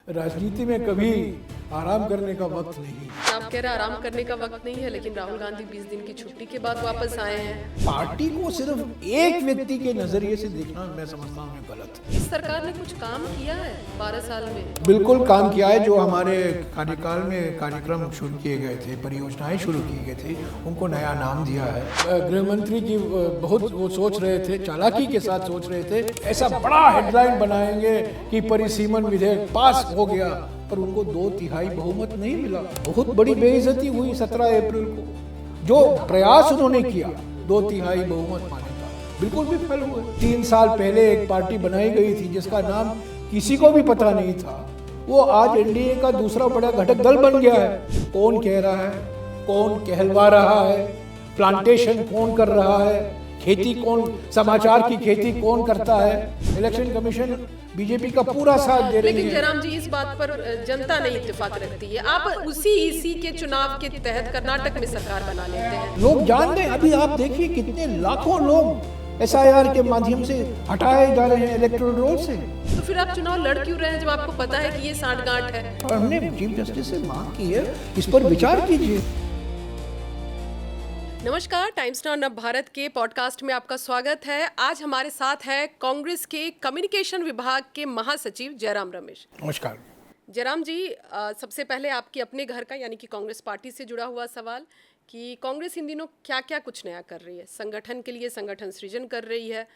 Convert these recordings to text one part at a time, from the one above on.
राजनीति में कभी आराम करने का वक्त नहीं। आप कह रहे हैं आराम करने का वक्त नहीं है, लेकिन राहुल गांधी 20 दिन की छुट्टी के बाद वापस आए हैं। पार्टी को सिर्फ एक व्यक्ति के नजरिए से देखना मैं समझता हूँ गलत है। इस सरकार ने कुछ काम किया है 12 साल में? बिल्कुल काम किया है। जो हमारे कार्यकाल में कार्यक्रम शुरू किए गए थे, परियोजनाएं शुरू की गई थी, उनको नया नाम दिया है। गृह मंत्री की बहुत वो सोच रहे थे, चालाकी के साथ सोच रहे थे, ऐसा बड़ा हेडलाइन बनाएंगे कि परिसीमन विधेयक पास हो गया, पर उनको 2/3 बहुमत नहीं मिला। बहुत बड़ी बेइज्जती हुई 17 अप्रैल को। जो प्रयास उन्होंने किया 2/3 बहुमत पाने का, बिल्कुल विफल हुए। 3 साल पहले एक पार्टी बनाई गई थी जिसका नाम किसी को भी पता नहीं था, वो आज एनडीए का दूसरा बड़ा घटक दल बन गया है। कौन कह रहा है, कौन कहलवा रहा है, प्लांटेशन कौन कर रहा है, खेती कौन, समाचार की खेती कौन करता है? इलेक्शन कमीशन बीजेपी का पूरा साथ दे रही है। लेकिन जयराम जी, इस बात पर जनता नहीं इत्तेफाक रखती है। आप उसी ईसी के चुनाव के तहत कर्नाटक में सरकार बना लेते हैं। लोग जान दें, अभी आप देखिए कितने लाखों लोग एसआईआर के माध्यम से हटाए जा रहे हैं इलेक्टोरल रोल से। तो फिर आप चुनाव लड़ क्यों रहे हैं जब आपको पता है कि ये सांठगांठ है? और हमने चीफ जस्टिस से मांग की है, इस पर विचार कीजिए। नमस्कार, टाइम्स नाउ नव भारत के पॉडकास्ट में आपका स्वागत है। आज हमारे साथ है कांग्रेस के कम्युनिकेशन विभाग के महासचिव जयराम रमेश। नमस्कार जयराम जी, सबसे पहले आपकी अपने घर का यानी कि कांग्रेस पार्टी से जुड़ा हुआ सवाल कि कांग्रेस इन दिनों क्या क्या कुछ नया कर रही है। संगठन के लिए संगठन सृजन कर रही है,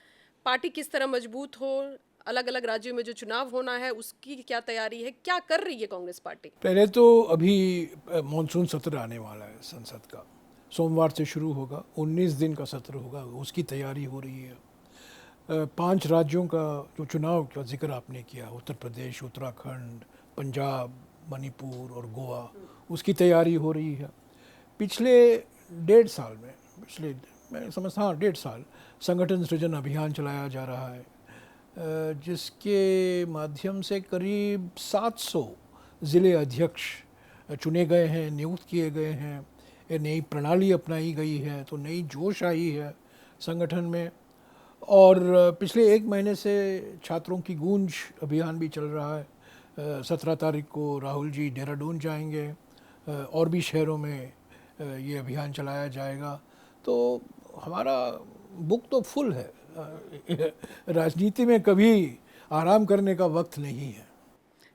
पार्टी किस तरह मजबूत हो, अलग अलग राज्यों में जो चुनाव होना है उसकी क्या तैयारी है, क्या कर रही है कांग्रेस पार्टी? पहले तो अभी मॉनसून सत्र आने वाला है, संसद का सोमवार से शुरू होगा, 19 दिन का सत्र होगा, उसकी तैयारी हो रही है। 5 राज्यों का जो चुनाव का जिक्र आपने किया, उत्तर प्रदेश, उत्तराखंड, पंजाब, मणिपुर और गोवा, उसकी तैयारी हो रही है। पिछले 1.5 साल में, मैं समझता हूँ 1.5 साल संगठन सृजन अभियान चलाया जा रहा है, जिसके माध्यम से करीब 700 ज़िले अध्यक्ष चुने गए हैं, नियुक्त किए गए हैं। नई प्रणाली अपनाई गई है, तो नई जोश आई है संगठन में। और पिछले 1 महीने से छात्रों की गूंज अभियान भी चल रहा है। 17 तारीख को राहुल जी देहरादून जाएंगे, और भी शहरों में ये अभियान चलाया जाएगा। तो हमारा बुक तो फुल है। राजनीति में कभी आराम करने का वक्त नहीं है।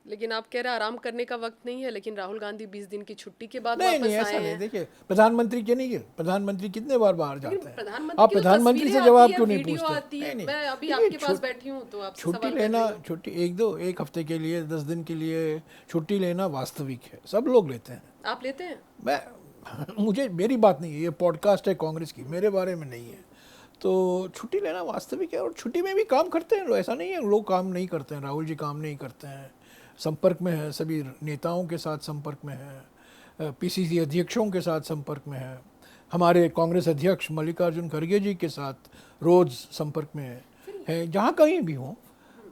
लेकिन आप कह रहे हैं आराम करने का वक्त नहीं है, लेकिन राहुल गांधी 20 दिन की छुट्टी के बाद नहीं, वापस ऐसा आए नहीं। हैं। देखिए, प्रधानमंत्री के नहीं है, प्रधानमंत्री कितने बार बाहर जाते हैं। प्रधानमंत्री आप प्रधानमंत्री से जवाब क्यों नहीं वीडियो पूछते? आती है। नहीं, मैं अभी देखिए, आपके पास बैठी हूँ तो आपसे छुट्टी सवाल कर लेना, रही हूँ। छुट्टी एक हफ्ते के लिए, 10 दिन के लिए छुट्टी लेना वास्तविक है, सब लोग लेते हैं। आप लेते हैं? मैं मुझे, मेरी बात नहीं है, ये पॉडकास्ट है कांग्रेस की, मेरे बारे में नहीं है। तो छुट्टी लेना वास्तविक है, और छुट्टी में भी काम करते हैं लोग, ऐसा नहीं है लोग काम नहीं करते हैं। राहुल जी काम नहीं करते हैं, संपर्क में है, सभी नेताओं के साथ संपर्क में है, पीसीसी अध्यक्षों के साथ संपर्क में है, हमारे कांग्रेस अध्यक्ष मल्लिकार्जुन खड़गे जी के साथ रोज़ संपर्क में है, जहाँ कहीं भी हों।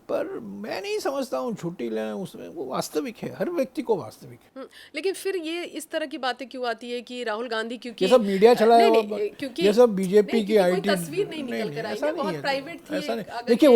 पर मैं नहीं समझता हूँ छुट्टी लेना उसमें वो वास्तविक है, हर व्यक्ति को वास्तविक है। लेकिन फिर ये इस तरह की बातें क्यों आती है कि राहुल गांधी, क्योंकि ये सब मीडिया चलाया नहीं, हुआ, नहीं, क्योंकि ये सब बीजेपी की कोई आईटी तस्वीर नहीं निकल कर आई ऐसा है, नहीं बहुत है, प्राइवेट थी। ऐसा नहीं। अगर देखिए, ये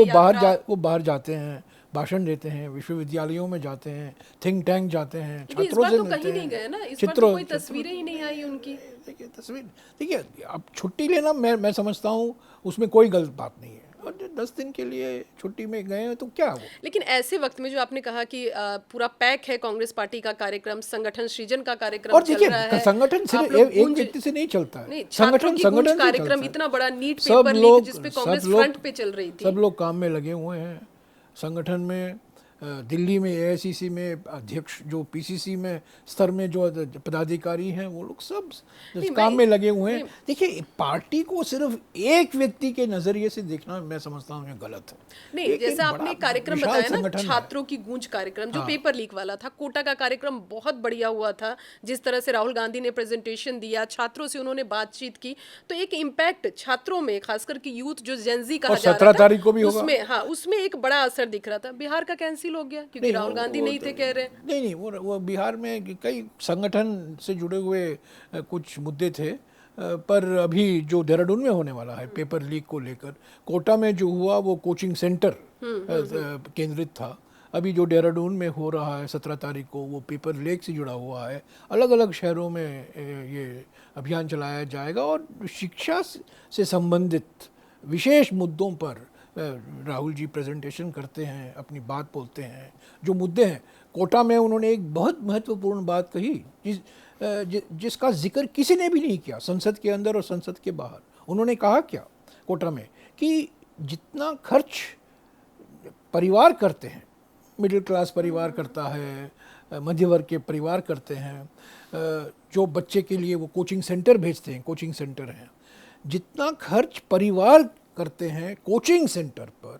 वो बाहर जाते हैं, भाषण देते हैं, विश्वविद्यालयों में जाते हैं, थिंक टैंक जाते हैं, इस छात्रों बार से तो मिलते कहीं हैं। नहीं गए ना, इस बार तो कोई तस्वीरें ही नहीं आई उनकी। देखिए तस्वीर, देखिए अब छुट्टी लेना, मैं समझता हूँ उसमें कोई गलत बात नहीं है, और 10 दिन के लिए छुट्टी में गए हैं तो क्या हुआ। लेकिन ऐसे वक्त में जो आपने कहा कि पूरा पैक है कांग्रेस पार्टी का कार्यक्रम, संगठन सृजन का कार्यक्रम और चल देखिए, रहा है, संगठन सिर्फ एक व्यक्ति से नहीं चलता है, नहीं, छात्रों की गूंज कार्यक्रम इतना बड़ा नीट पेपर लीक जिसपे कांग्रेस फ्रंट पे चल रही थी। सब लोग काम में लगे हुए हैं संगठन में। दिल्ली में एआईसीसी में अध्यक्ष, जो पीसीसी में स्तर में जो पदाधिकारी हैं, वो लोग सब काम में लगे हुए हैं। देखिए, पार्टी को सिर्फ एक व्यक्ति के नजरिए से देखना मैं समझता हूँ गलत है। नहीं, जैसा आपने कार्यक्रम बताया ना, छात्रों की गूंज कार्यक्रम जो पेपर लीक वाला था, कोटा का कार्यक्रम बहुत बढ़िया हुआ था। जिस तरह से राहुल गांधी ने प्रेजेंटेशन दिया, छात्रों से उन्होंने बातचीत की, तो एक इम्पैक्ट छात्रों में, खासकर की यूथ जो जेनजी कहा जा रहा था, 17 तारीख को भी होगा। उसमें एक बड़ा असर दिख रहा था। बिहार का कैंसिल हो गया क्योंकि राहुल गांधी नहीं थे, कह रहे। नहीं, वो बिहार में कई संगठन से जुड़े हुए कुछ मुद्दे थे, पर अभी जो देहरादून में होने वाला है पेपर लीक को लेकर, कोटा में जो हुआ वो कोचिंग सेंटर केंद्रित था, अभी जो देहरादून में हो रहा है 17 तारीख को, वो पेपर लेक से जुड़ा हुआ है। अलग अलग शहरों में ये अभियान चलाया जाएगा और शिक्षा से संबंधित विशेष मुद्दों पर राहुल जी प्रेजेंटेशन करते हैं, अपनी बात बोलते हैं। जो मुद्दे हैं, कोटा में उन्होंने एक बहुत महत्वपूर्ण बात कही जिसका जिक्र किसी ने भी नहीं किया, संसद के अंदर और संसद के बाहर। उन्होंने कहा क्या कोटा में कि जितना खर्च परिवार करते हैं, मिडिल क्लास परिवार करता है, मध्य वर्ग के परिवार करते हैं, जो बच्चे के लिए वो कोचिंग सेंटर भेजते हैं, कोचिंग सेंटर हैं, जितना खर्च परिवार करते हैं कोचिंग सेंटर पर,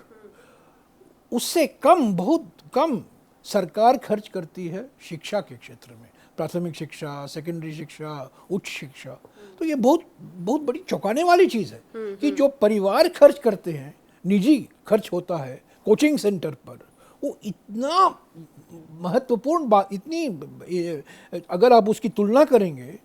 उससे कम, बहुत कम सरकार खर्च करती है शिक्षा के क्षेत्र में। प्राथमिक शिक्षा, सेकेंडरी शिक्षा, उच्च शिक्षा। तो ये बहुत बहुत बड़ी चौंकाने वाली चीज़ है कि जो परिवार खर्च करते हैं, निजी खर्च होता है कोचिंग सेंटर पर, वो इतना महत्वपूर्ण बात, इतनी, अगर आप उसकी तुलना करेंगे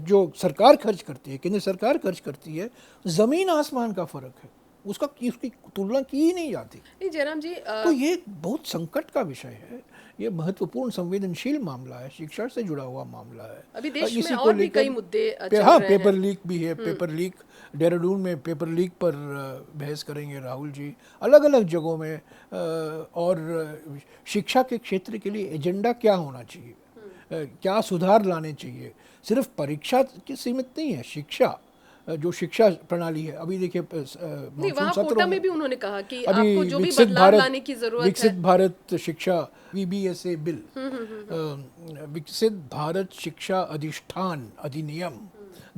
जो सरकार खर्च करती है, केंद्र सरकार खर्च करती है, ज़मीन आसमान का फ़र्क है। उसकी तुलना की ही नहीं जाती। नहीं जयराम जी, तो ये बहुत संकट का विषय है। ये महत्वपूर्ण संवेदनशील मामला है, शिक्षा से जुड़ा हुआ मामला है। अभी देश में और भी कई मुद्दे चल हाँ, रहे हैं। पेपर लीक भी है। पेपर लीक, देहरादून में पेपर लीक पर बहस करेंगे राहुल जी, अलग अलग जगहों में। और शिक्षा के क्षेत्र के लिए एजेंडा क्या होना चाहिए, क्या सुधार लाने चाहिए। सिर्फ परीक्षा की सीमित नहीं है, शिक्षा, जो शिक्षा प्रणाली है। अभी देखिए नहीं, वहाँ कोटा में भी उन्होंने कहा कि अभी आपको जो भी बदलाव लाने की जरूरत है। विकसित भारत शिक्षा VBSA बिल, विकसित भारत शिक्षा अधिष्ठान अधिनियम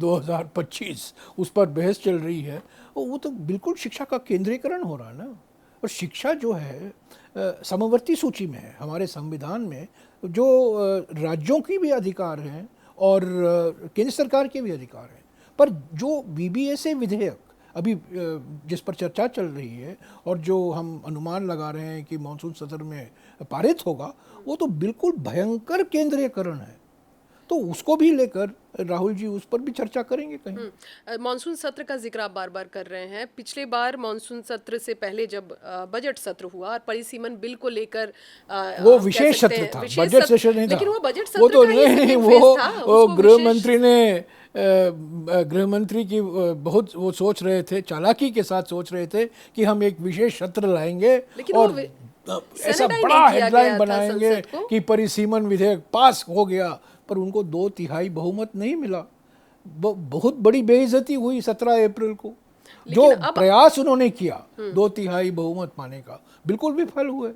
2025, उस पर बहस चल रही है। वो तो बिल्कुल शिक्षा का केंद्रीकरण हो रहा है ना। और शिक्षा जो है समवर्ती सूची में है हमारे संविधान में, जो राज्यों की भी अधिकार हैं और केंद्र सरकार के भी अधिकार हैं। पर जो VBSA विधेयक अभी जिस पर चर्चा चल रही है और जो हम अनुमान लगा रहे हैं कि मानसून सत्र में पारित होगा, वो तो बिल्कुल भयंकर केंद्रीयकरण है। तो उसको भी लेकर राहुल जी उस पर भी चर्चा करेंगे कहीं। मानसून सत्र का जिक्र आप बार बार कर रहे हैं। पिछले बार मानसून सत्र से पहले जब बजट सत्र हुआ और परिसीमन बिल को लेकर वो विशेष सत्र था, बजट सेशन नहीं था। लेकिन वो बजट सत्र वो तो का ही नहीं, second phase था, वो उसको गृह विशेष- मंत्री ने गृह मंत्री की बहुत वो सोच रहे थे, चालाकी के साथ सोच रहे थे कि हम एक विशेष सत्र लाएंगे लेकिन और वो ऐसा सैनिटाइज बड़ा नहीं किया हेडलाइन गया था बनाएंगे संसद को। कि परिसीमन विधेयक पास हो गया। पर उनको 2/3 बहुमत नहीं मिला। बहुत बड़ी बेइज्जती हुई 17 अप्रैल को। जो प्रयास उन्होंने किया 2/3 बहुमत पाने का, बिल्कुल विफल हुए,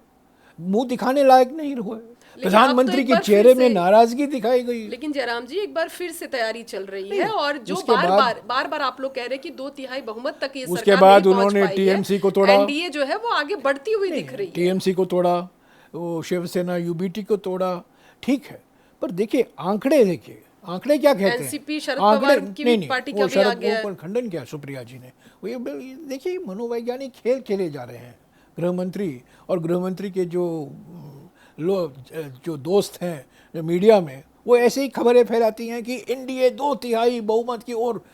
मुंह दिखाने लायक नहीं हुए। प्रधानमंत्री के चेहरे में नाराजगी दिखाई गई। लेकिन जयराम जी, एक बार फिर से तैयारी चल रही है और जो बार बार आप लोग कह रहे हैं कि 2/3 बहुमत तक ये उसके बाद उन्होंने TMC को तोड़ा। एनडीए जो है वो आगे बढ़ती हुई दिख रही है। TMC को तोड़ा, वो शिवसेना UBT को तोड़ा, ठीक है। पर देखिए आंकड़े, देखिए आंकड़े क्या कहते हैं। एनसीपी शरद पवार की भी पार्टी का भी आ गया है। खंडन किया सुप्रिया जी ने। वो ये देखिए मनोवैज्ञानिक खेल खेले जा रहे हैं गृह मंत्री और गृह मंत्री के जो दोस्त हैं मीडिया में, वो ऐसे ही खबरें फैलाती हैं कि एनडीए 2/3 बहुमत की ओर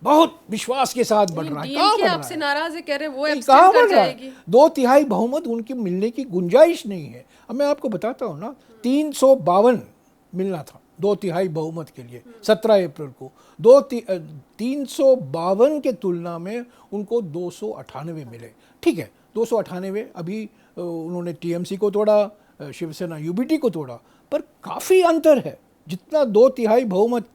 बहुत विश्वास के साथ बढ़ रहा है। कहाँ बढ़ रहा है? आपसे नाराज है, कह रहे हैं वो कहाँ एब्सटेन कर बढ़ रहा जाएगी। है? 2/3 बहुमत उनकी मिलने की गुंजाइश नहीं है। अब मैं आपको बताता हूँ ना, 352 मिलना था 2/3 बहुमत के लिए 17 अप्रैल को। 352 के तुलना में उनको 298 मिले। ठीक है, 298। अभी उन्होंने TMC को तोड़ा, शिवसेना UBT को तोड़ा, पर काफ़ी अंतर है। जितना 2/3 बहुमत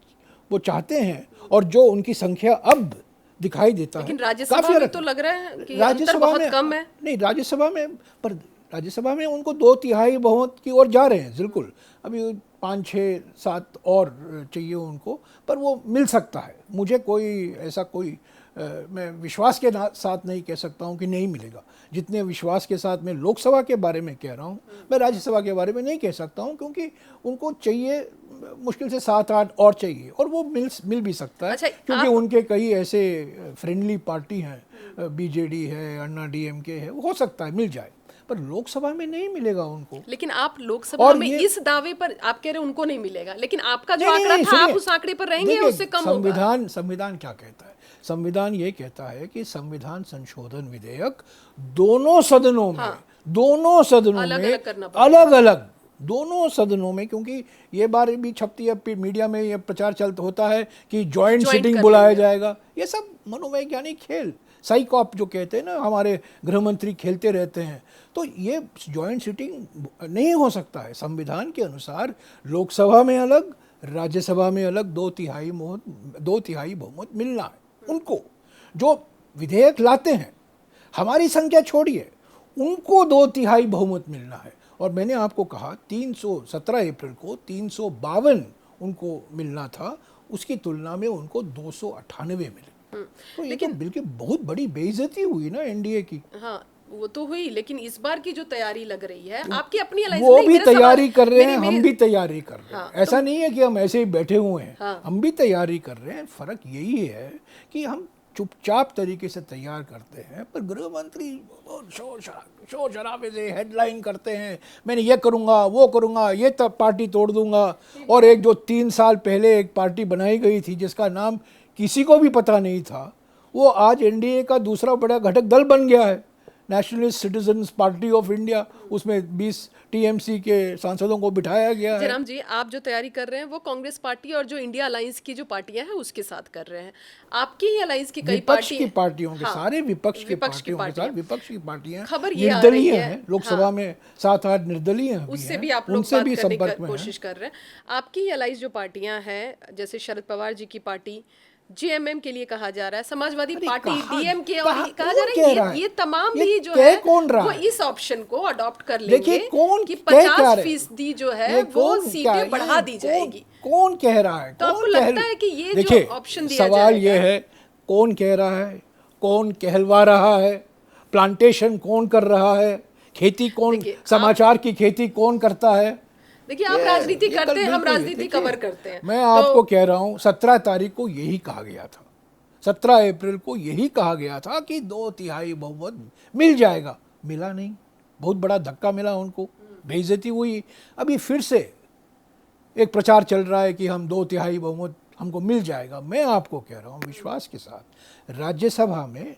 वो चाहते हैं और जो उनकी संख्या अब दिखाई देता है, लेकिन राज्यसभा में तो लग रहा है कि अंतर बहुत कम है। नहीं, राज्यसभा में उनको 2/3 बहुमत की ओर जा रहे हैं, बिल्कुल। अभी 5, 6, 7 और चाहिए उनको, पर वो मिल सकता है। मुझे मैं विश्वास के साथ नहीं कह सकता हूँ कि नहीं मिलेगा। जितने विश्वास के साथ मैं लोकसभा के बारे में कह रहा हूँ, मैं राज्यसभा के बारे में नहीं कह सकता हूँ, क्योंकि उनको चाहिए मुश्किल से 7-8 और चाहिए, और वो मिल भी सकता है। अच्छा, क्योंकि उनके कई ऐसे फ्रेंडली पार्टी हैं, BJD है, अन्ना DMK है, हो सकता है मिल जाए, पर लोकसभा में नहीं मिलेगा उनको। लेकिन आप लोकसभा में इस दावे पर आप कह रहे हैं उनको नहीं मिलेगा, लेकिन आपका जो आंकड़ा था, आप उस आंकड़े पर रहेंगे या उससे कम होगा? संविधान क्या कहता है? संविधान ये कहता है कि संविधान संशोधन विधेयक दोनों सदनों में दोनों सदनों में अलग-अलग करना पड़ेगा। अलग अलग, दोनों सदनों में, क्योंकि ये बार भी छपती है, फिर मीडिया में ये प्रचार चलता होता है कि जॉइंट Joint सिटिंग कर बुलाया लेंगे। जाएगा। ये सब मनोवैज्ञानिक खेल, साइकॉप जो कहते हैं ना, हमारे गृह मंत्री खेलते रहते हैं। तो ये जॉइंट सिटिंग नहीं हो सकता है। संविधान के अनुसार लोकसभा में अलग, राज्यसभा में अलग 2/3 बहुमत मिलना है उनको। जो विधेयक लाते हैं, हमारी संख्या छोड़िए, उनको 2/3 बहुमत मिलना है। और मैंने आपको कहा 17 अप्रैल को 352 उनको मिलना था, उसकी तुलना में उनको 298 मिले। तो ये तो बिल्कुल बहुत बड़ी बेइज्जती हुई ना एनडीए की। हाँ, वो तो हुई, लेकिन इस बार की जो तैयारी लग रही है, आपकी अपनी अलायंस वो नहीं, भी मेरा तैयारी सवाल- कर रहे हैं, मेरी- हम भी तैयारी कर रहे हैं। हाँ, ऐसा नहीं है कि हम ऐसे ही बैठे हुए हैं, हाँ। हम भी तैयारी कर रहे हैं। फर्क यही है कि हम चुपचाप तरीके से तैयार करते हैं, पर गृह मंत्री शोर शराबे से हेडलाइन करते हैं, मैंने ये करूंगा, वो करूंगा, ये तब पार्टी तोड़ दूंगा। और एक जो 3 साल पहले एक पार्टी बनाई गई थी जिसका नाम किसी को भी पता नहीं था, वो आज एनडीए का दूसरा बड़ा घटक दल बन गया है, nationalist citizens party of India. उसमें 20 टीएमसी के सांसदों को बिठाया गया है। जयराम जी, आप जो तैयारी कर रहे हैं वो कांग्रेस पार्टी और जो इंडिया अलायंस की जो पार्टियां हैं उसके साथ कर रहे हैं। आपकी ही अलायंस की कई विपक्ष पार्टी की पार्टियों के हाँ, सारे विपक्ष की विपक्ष की पार्टियों के साथ, पार्टियां। विपक्ष की पार्टियां खबर ये आ निर्दलीय रही है, हैं। लोकसभा में 7-8 निर्दलीय भी उससे हैं, भी आप लोग उनसे बात भी करने संपर्क की में हैं। कोशिश कर रहे हैं। आपकी ही अलायंस जो पार्टियां हैं, जैसे शरद पवार जी की पार्टी, जेएमएम के लिए कहा जा रहा है, समाजवादी अरे पार्टी, कहाँ- डीएमके, और कहाँ- कहा जा कौन रहा कह है रहा है? ये तमाम ये भी जो कह है कौन रहा वो है? इस ऑप्शन को अडॉप्ट कर देखिए लेंगे कौन कि कह क्या रहे? 50% जो है ये वो कौन क्या- सीटें ये बढ़ा दी कौन- जाएगी। कौन कह रहा है? तो आपको कौन कह लगता है कि ये जो देखिए, ऑप्शन दिया सवाल जाएगा- ये है, कौन कह रहा है, कौन कहलवा रहा है, प्लांटेशन कौन कर रहा है, खेती कौन, देखिए, समाचार की खेती कौन करता है? देखिए, आप ये- राजनीति ये करते हैं, हम बिल्कुल, राजनीति देखिए, कवर करते हैं। मैं तो आपको कह रहा हूँ 17 तारीख को यही कहा गया था, 17 अप्रैल को यही कहा गया था कि 2/3 बहुमत मिल जाएगा। मिला नहीं, बहुत बड़ा धक्का मिला उनको, बेइज्जती हुई। अभी फिर से एक प्रचार चल रहा है कि हम 2/3 बहुमत हमको मिल जाएगा। मैं आपको कह रहा हूँ विश्वास के साथ, राज्यसभा में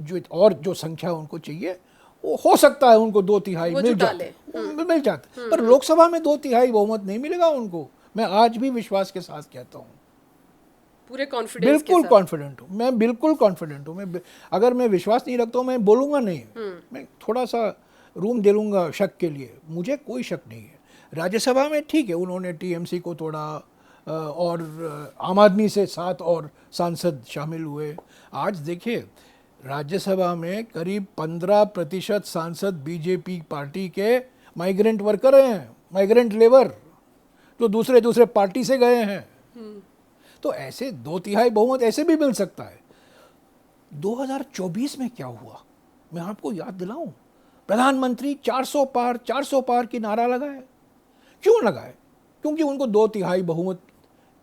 जो और जो संख्या उनको चाहिए, वो हो सकता है उनको 2/3 वो मिल जुटा जाते, ले। मिल जाते, पर लोकसभा में 2/3 बहुमत नहीं मिलेगा उनको। मैं आज भी विश्वास के साथ कहता हूँ, पूरे कॉन्फिडेंस के बिल्कुल साथ। कॉन्फिडेंट हूँ, मैं बिल्कुल कॉन्फिडेंट हूँ। अगर मैं विश्वास नहीं रखता हूँ मैं बोलूँगा नहीं, मैं थोड़ा सा रूम दे लूँगा शक के लिए, मुझे कोई शक नहीं है। राज्यसभा में ठीक है, उन्होंने टीएमसी को तोड़ा और आम आदमी से 7 और सांसद शामिल हुए। आज देखिए, राज्यसभा में करीब 15% सांसद बीजेपी पार्टी के माइग्रेंट वर्कर हैं, माइग्रेंट लेबर, जो दूसरे पार्टी से गए हैं। तो ऐसे 2/3 बहुमत ऐसे भी मिल सकता है। 2024 में क्या हुआ, मैं आपको याद दिलाऊं, प्रधानमंत्री 400 पार की नारा लगाए। क्यों लगाए? क्योंकि उनको 2/3 बहुमत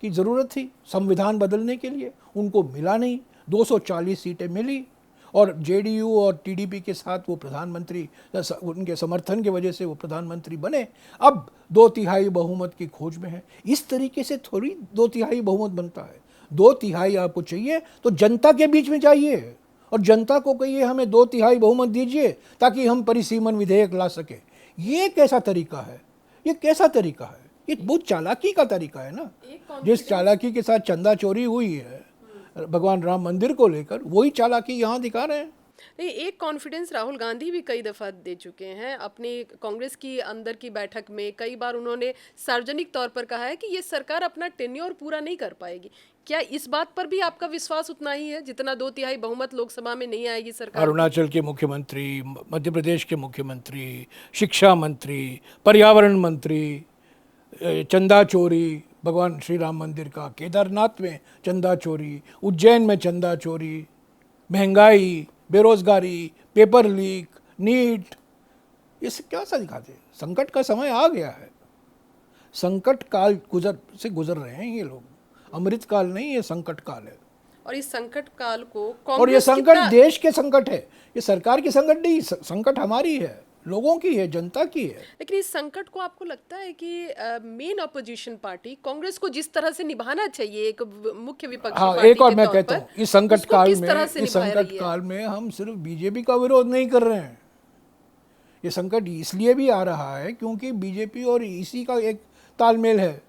की ज़रूरत थी संविधान बदलने के लिए, उनको मिला नहीं। 240 सीटें मिली और जेडीयू और टीडीपी के साथ वो प्रधानमंत्री, उनके समर्थन की वजह से वो प्रधानमंत्री बने। अब 2/3 बहुमत की खोज में है। इस तरीके से थोड़ी 2/3 बहुमत बनता है। 2/3 आपको चाहिए तो जनता के बीच में जाइए और जनता को कहिए हमें 2/3 बहुमत दीजिए ताकि हम परिसीमन विधेयक ला सके। ये कैसा तरीका है? ये कैसा तरीका है? ये बहुत चालाकी का तरीका है ना। जिस चालाकी के साथ चंदा चोरी हुई है भगवान राम मंदिर को लेकर, वही चालाकी यहाँ दिखा रहे हैं। नहीं, एक कॉन्फिडेंस राहुल गांधी भी कई दफा दे चुके हैं अपने कांग्रेस की अंदर की बैठक में। कई बार उन्होंने सार्वजनिक तौर पर कहा है कि ये सरकार अपना टेन्योर पूरा नहीं कर पाएगी। क्या इस बात पर भी आपका विश्वास उतना ही है जितना 2/3 बहुमत लोकसभा में नहीं आएगी सरकार? अरुणाचल के मुख्यमंत्री, मध्य प्रदेश के मुख्यमंत्री, शिक्षा मंत्री, पर्यावरण मंत्री, चंदा चोरी, भगवान श्री राम मंदिर का, केदारनाथ में चंदा चोरी, उज्जैन में चंदा चोरी, महंगाई, बेरोजगारी, पेपर लीक, नीट, ये सब क्या सा दिखाते हैं? संकट का समय आ गया है। संकट काल गुजर रहे हैं ये लोग। अमृत काल नहीं, ये संकट काल है। और इस संकट काल को और ये कांग्रेस संकट कितना- देश के संकट है, ये सरकार की संकट नहीं, संकट हमारी है, लोगों की है, जनता की है। लेकिन इस संकट को आपको लगता है कि मेन अपोजिशन पार्टी कांग्रेस को जिस तरह से निभाना चाहिए एक मुख्य विपक्षी हाँ, पार्टी एक और के मैं तौर कहता पर, हूँ, इस संकट उसको काल किस में, तरह से इस निभा संकट रही है? काल में हम सिर्फ बीजेपी का विरोध नहीं कर रहे हैं, ये संकट इसलिए भी आ रहा है क्योंकि बीजेपी और ईसी का एक तालमेल है।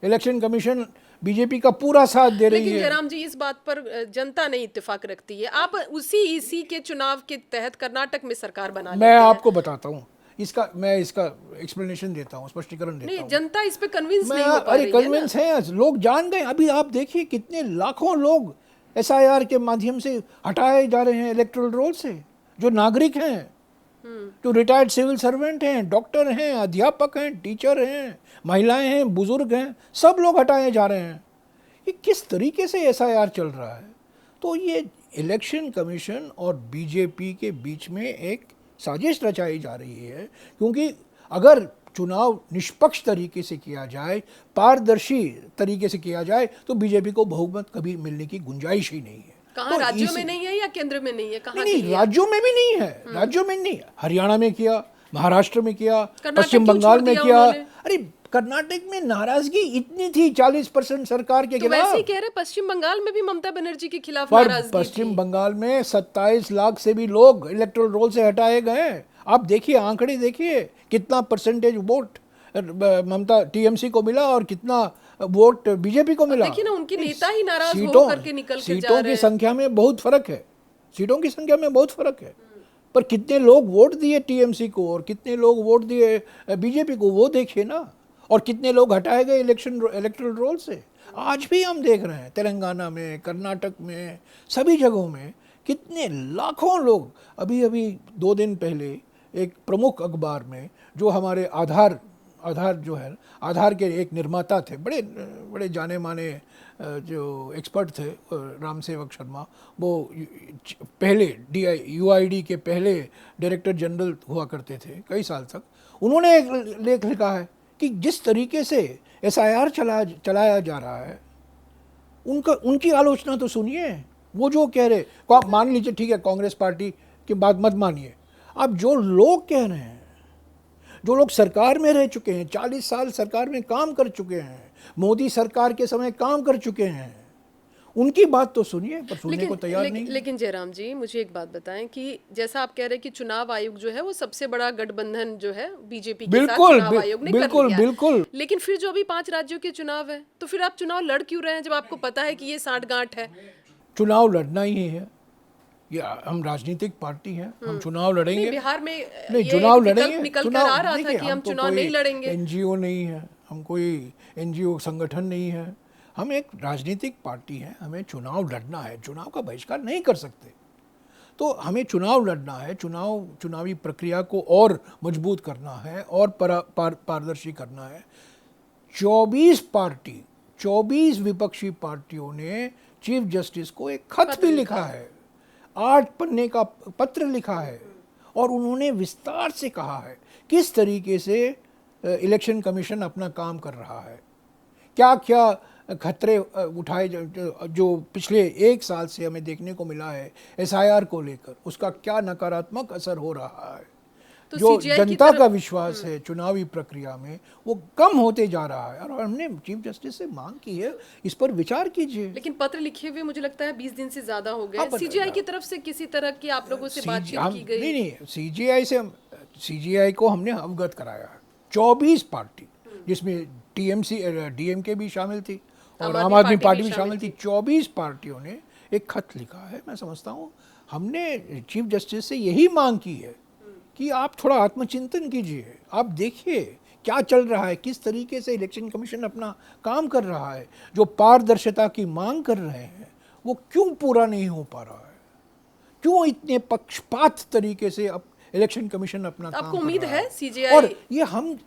इलेक्शन कमीशन बीजेपी का पूरा साथ दे रही लेकिन है। जयराम जी, इस बात पर जनता नहीं इत्तेफाक रखती है। आप उसी ईसी के चुनाव के तहत कर्नाटक में सरकार बना लेते मैं हैं। आपको बताता हूँ मैं इसका एक्सप्लेनेशन देता हूँ, स्पष्टीकरण देता नहीं, हूँ। जनता इस पे कन्विंस मैं नहीं हो पा अरे रही है ना। कन्विंस है, लोग जान गए। अभी आप देखिए कितने लाखों लोग एसआईआर के माध्यम से हटाए जा रहे हैं इलेक्टोरल रोल से, जो नागरिक हैं, जो रिटायर्ड सिविल सर्वेंट हैं, डॉक्टर हैं, अध्यापक हैं, टीचर हैं, महिलाएं हैं, बुजुर्ग हैं, सब लोग हटाए जा रहे हैं। ये किस तरीके से एसआईआर चल रहा है? तो ये इलेक्शन कमीशन और बीजेपी के बीच में एक साजिश रचाई जा रही है, क्योंकि अगर चुनाव निष्पक्ष तरीके से किया जाए, पारदर्शी तरीके से किया जाए, तो बीजेपी को बहुमत कभी मिलने की गुंजाइश ही नहीं है। कहाँ, तो राज्यों में नहीं है या केंद्र में नहीं है? कहाँ नहीं, के लिए? राज्यों में भी नहीं है, राज्यों में नहीं। हरियाणा में किया, महाराष्ट्र में किया, कर्नाटक पश्चिम क्यों बंगाल छोड़ में दिया किया। उन्होंने? अरे कर्नाटक में नाराजगी इतनी थी 40% सरकार के तो वैसे ही खिलाफ। कह रहे पश्चिम बंगाल में भी ममता बनर्जी के खिलाफ पर नाराजगी पश्चिम थी। बंगाल में 27 लाख से भी लोग इलेक्टोरल रोल से हटाए गए। आप देखिए, आंकड़े देखिए, कितना परसेंटेज वोट ममता टीएमसी को मिला और कितना वोट बीजेपी को मिला। देखिए ना, उनके नेता ही नाराज सीटों होकर के निकल के जा सीटों रहे की हैं। संख्या में बहुत फर्क है, सीटों की संख्या में बहुत फर्क है। पर कितने लोग वोट दिए टीएमसी को और कितने लोग वोट दिए बीजेपी को, वो देखिए ना। और कितने लोग हटाए गए इलेक्टोरल रोल से। आज भी हम देख रहे हैं तेलंगाना में, कर्नाटक में, सभी जगहों में कितने लाखों लोग। अभी अभी 2 दिन पहले एक प्रमुख अखबार में, जो हमारे आधार जो है, आधार के एक निर्माता थे, बड़े बड़े जाने माने जो एक्सपर्ट थे, राम सेवक शर्मा, वो पहले यूआईडी के पहले डायरेक्टर जनरल हुआ करते थे कई साल तक। उन्होंने एक लेख लिखा है कि जिस तरीके से एसआईआर चलाया जा रहा है, उनकी आलोचना तो सुनिए। वो जो कह रहे, मान लीजिए ठीक है, कांग्रेस पार्टी की बात मत मानिए, अब जो लोग कह रहे हैं, जो लोग सरकार में रह चुके हैं, 40 साल सरकार में काम कर चुके हैं, मोदी सरकार के समय काम कर चुके हैं, उनकी बात तो सुनिए। पर सुनने को तैयार नहीं। लेकिन जयराम जी, मुझे एक बात बताएं कि जैसा आप कह रहे हैं कि चुनाव आयोग जो है वो सबसे बड़ा गठबंधन जो है बीजेपी के साथ चुनाव आयोग ने कर लिया है। बिल्कुल। लेकिन फिर जो अभी 5 राज्यों के चुनाव है, तो फिर आप चुनाव लड़ क्यों रहे हैं जब आपको पता है कि ये साठगांठ है? चुनाव लड़ना ही है, ये हम राजनीतिक पार्टी हैं, हम चुनाव लड़ेंगे। नहीं, बिहार में नहीं, ये चुनाव विकल्प लड़ेंगे। निकल कर आ रहा था कि हम चुनाव नहीं लड़ेंगे। एनजीओ नहीं है, हम कोई एनजीओ संगठन नहीं है, हम एक राजनीतिक पार्टी हैं। हमें चुनाव लड़ना है, चुनाव का बहिष्कार नहीं कर सकते। तो हमें चुनाव लड़ना है, चुनावी प्रक्रिया को और मजबूत करना है और पारदर्शी करना है। 24 विपक्षी पार्टियों ने चीफ जस्टिस को एक खत भी लिखा है, 8 पन्ने का पत्र लिखा है, और उन्होंने विस्तार से कहा है किस तरीके से इलेक्शन कमीशन अपना काम कर रहा है, क्या क्या खतरे उठाए जो पिछले 1 साल से हमें देखने को मिला है एसआईआर को लेकर, उसका क्या नकारात्मक असर हो रहा है। तो जो CGI जनता का विश्वास है चुनावी प्रक्रिया में, वो कम होते जा रहा है। और हमने चीफ जस्टिस से मांग की है, इस पर विचार कीजिए। लेकिन पत्र लिखे हुए मुझे लगता है 20 दिन से ज्यादा हो गए। हाँ, सीजीआई की तरफ से किसी तरह की आप लोगों से बातचीत की गई? नहीं, सीजीआई को हमने अवगत कराया है। 24 पार्टी, जिसमें डीएमके भी शामिल थी और आम आदमी पार्टी भी शामिल थी, 24 पार्टियों ने एक खत लिखा है। मैं समझता हूँ हमने चीफ जस्टिस से यही मांग की है कि आप थोड़ा आत्मचिंतन कीजिए, आप देखिए क्या चल रहा है, किस तरीके से इलेक्शन कमीशन अपना काम कर रहा है। जो पारदर्शिता की मांग कर रहे हैं वो क्यों पूरा नहीं हो पा रहा है, क्यों इतने पक्षपात तरीके से अब इलेक्शन कमीशन अपना काम आपको कर उम्मीद रहा है है। सीजीआई? और ये हम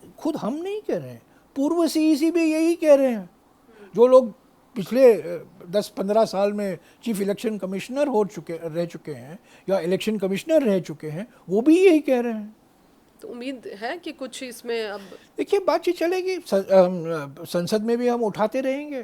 नहीं कह रहे हैं, पूर्व सीईसी भी यही कह रहे हैं। जो लोग पिछले 10-15 साल में चीफ इलेक्शन कमिश्नर रह चुके हैं या इलेक्शन कमिश्नर रह चुके हैं, वो भी यही कह रहे हैं। तो उम्मीद है कि कुछ इसमें अब देखिए बातचीत चलेगी, संसद में भी हम उठाते रहेंगे,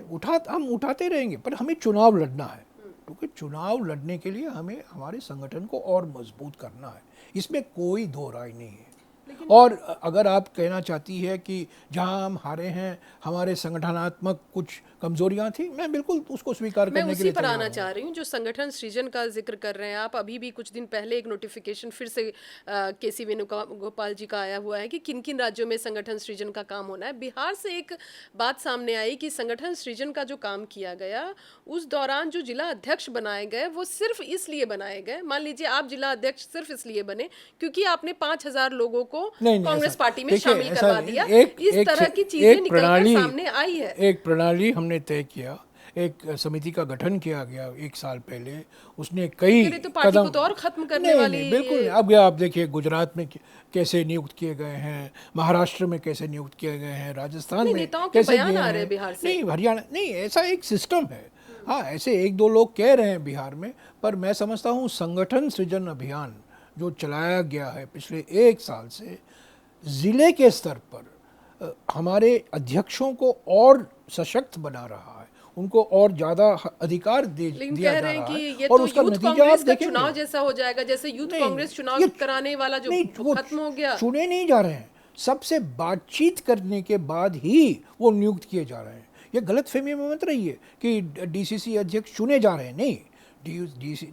पर हमें चुनाव लड़ना है। क्योंकि चुनाव लड़ने के लिए हमें हमारे संगठन को और मजबूत करना है, इसमें कोई दो राय नहीं है। और अगर आप कहना चाहती है कि जहां हम हारे हैं हमारे संगठनात्मक कुछ कमजोरियां थी, मैं बिल्कुल उसको स्वीकार मैं करने के उसी लिए पर तैयार आना हूं। चाह रही हूँ जो संगठन सृजन का जिक्र कर रहे हैं आप। अभी भी कुछ दिन पहले एक नोटिफिकेशन फिर से केसी वेणुगोपाल जी का आया हुआ है कि किन किन राज्यों में संगठन सृजन का काम होना है। बिहार से एक बात सामने आई कि संगठन सृजन का जो काम किया गया उस दौरान जो जिला अध्यक्ष बनाए गए वो सिर्फ इसलिए बनाए गए, मान लीजिए आप जिला अध्यक्ष सिर्फ इसलिए बने क्योंकि आपने 5,000 लोगों को नहीं नहीं, ऐसा कांग्रेस पार्टी में देखिए, शामिल ऐसा करवा दिया। एक इस एक तरह की चीजें एक निकलकर प्रणाली, सामने आई है। एक प्रणाली हमने तय किया, एक समिति का गठन किया गया 1 साल पहले, उसने कई फिर ये तो पार्टी कदम। को तो और खत्म करने नहीं वाली नहीं, बिल्कुल ये। नहीं। अब आप देखिए गुजरात में कैसे नियुक्त किए गए हैं, महाराष्ट्र में कैसे नियुक्त किए गए हैं, राजस्थान नहीं, में नेताओं के कैसे बयान किए आ रहे हैं। हैं बिहार से। नहीं, हरियाणा नहीं, ऐसा एक सिस्टम है। हाँ, ऐसे 1-2 लोग कह रहे हैं बिहार में, पर मैं समझता हूँ संगठन सृजन अभियान जो चलाया गया है पिछले 1 साल से जिले के स्तर पर हमारे अध्यक्षों को और सशक्त बना रहा है, उनको और ज़्यादा अधिकार लेकिन दिया कह जा रहे हैं रहा कि है, ये और तो उसका यूथ नतीजा आप कांग्रेस का देखेंगे। चुनाव जैसा हो जाएगा, जैसे यूथ नहीं, कांग्रेस चुनाव ये कराने वाला जो नहीं, वो खत्म हो गया। चुने नहीं जा रहे हैं, सबसे बातचीत करने के बाद ही वो नियुक्त किए जा रहे हैं। ये गलतफहमी में मत रहिए कि डीसीसी अध्यक्ष चुने जा रहे हैं, नहीं,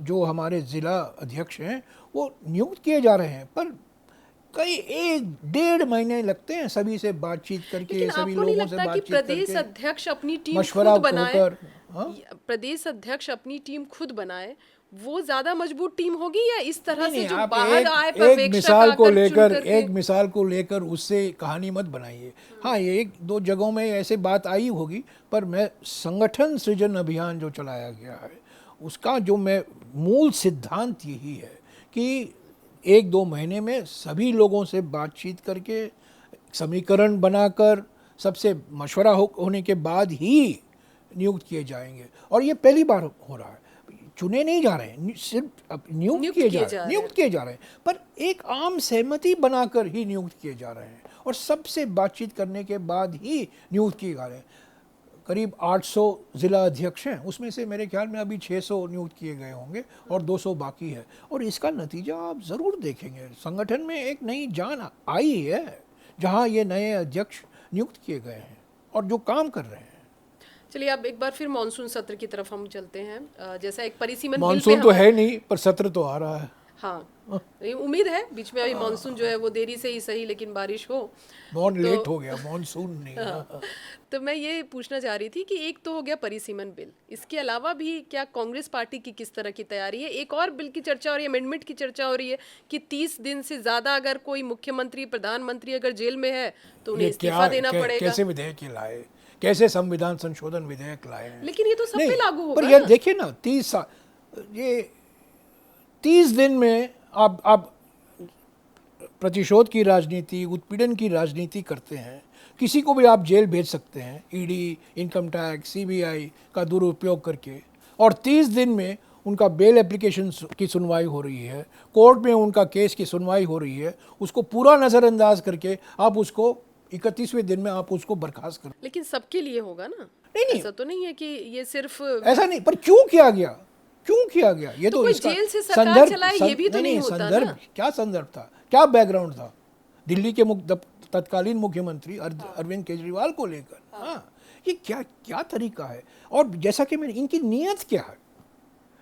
जो हमारे जिला अध्यक्ष हैं वो नियुक्त किए जा रहे हैं, पर कई 1-1.5 महीने लगते हैं सभी से बातचीत करके, लेकिन सभी आपको नहीं लोगों से लगता कि बातचीत प्रदेश करके, अध्यक्ष अपनी टीम मशवरा खुद बनाए? होकर। हाँ? प्रदेश अध्यक्ष अपनी टीम खुद बनाए वो ज्यादा मजबूत टीम होगी, या इस तरह नहीं से नहीं, जो आप बाहर आए एक पर्यवेक्षक मिसाल को आकर चुन लेकर, करके? एक मिसाल को लेकर उससे कहानी मत बनाइए। हाँ, ये 1-2 जगहों में ऐसे बात आई होगी, पर मैं संगठन सृजन अभियान जो चलाया गया है उसका जो मैं मूल सिद्धांत यही है कि 1-2 महीने में सभी लोगों से बातचीत करके, समीकरण बनाकर, सबसे मशवरा होने के बाद ही नियुक्त किए जाएंगे। और ये पहली बार हो रहा है, चुने नहीं जा रहे हैं, सिर्फ नियुक्त किए जा रहे हैं, नियुक्त किए जा रहे हैं, पर एक आम सहमति बनाकर ही नियुक्त किए जा रहे हैं और सबसे बातचीत करने के बाद ही नियुक्त किए जा रहे हैं। करीब 800 जिला अध्यक्ष हैं, उसमें से मेरे ख्याल में अभी 600 नियुक्त किए गए होंगे और 200 बाकी है, और इसका नतीजा आप ज़रूर देखेंगे। संगठन में एक नई जान आई है जहां ये नए अध्यक्ष नियुक्त किए गए हैं और जो काम कर रहे हैं। चलिए अब एक बार फिर मानसून सत्र की तरफ हम चलते हैं। जैसा एक परिसीमन बिल पे मानसून तो है नहीं, पर सत्र तो आ रहा है। हाँ, ये उम्मीद है बीच में अभी मानसून जो है वो देरी से ही सही लेकिन बारिश हो। बहुत लेट हो गया मानसून नहीं। तो मैं ये पूछना चाह रही थी कि एक तो हो गया परिसीमन बिल, इसके अलावा भी क्या कांग्रेस पार्टी की किस तरह की तैयारी है? एक और बिल की चर्चा हो रही है, अमेंडमेंट की चर्चा हो रही है कि 30 दिन से ज़्यादा अगर कोई मुख्यमंत्री प्रधानमंत्री अगर जेल में है तो उन्हें इस्तीफा देना पड़ेगा। कैसे विधेयक लाए, कैसे संविधान संशोधन विधेयक लाए हैं? लेकिन ये तो सब पे लागू होगा पर यार देखिए ना, 30 साल, ये 30 दिन में आप प्रतिशोध की राजनीति, उत्पीड़न की राजनीति करते हैं, किसी को भी आप जेल भेज सकते हैं ईडी, इनकम टैक्स, सीबीआई का दुरुपयोग करके, और 30 दिन में उनका बेल एप्लीकेशन की सुनवाई हो रही है, कोर्ट में उनका केस की सुनवाई हो रही है, उसको पूरा नज़रअंदाज करके आप उसको 31वें दिन में आप उसको बर्खास्त कर। लेकिन सबके लिए होगा ना? नहीं, ऐसा तो नहीं है कि ये सिर्फ ऐसा नहीं, पर क्यों किया गया, क्यों किया गया? ये तो कोई इसका जेल से सरकार चलाए ये भी तो नहीं होता संदर्भ, ना? क्या संदर्भ था, क्या बैकग्राउंड था दिल्ली के तत्कालीन मुख्यमंत्री अरविंद केजरीवाल को लेकर? हाँ, ये क्या क्या तरीका है? और जैसा कि मैंने, इनकी नीयत क्या है,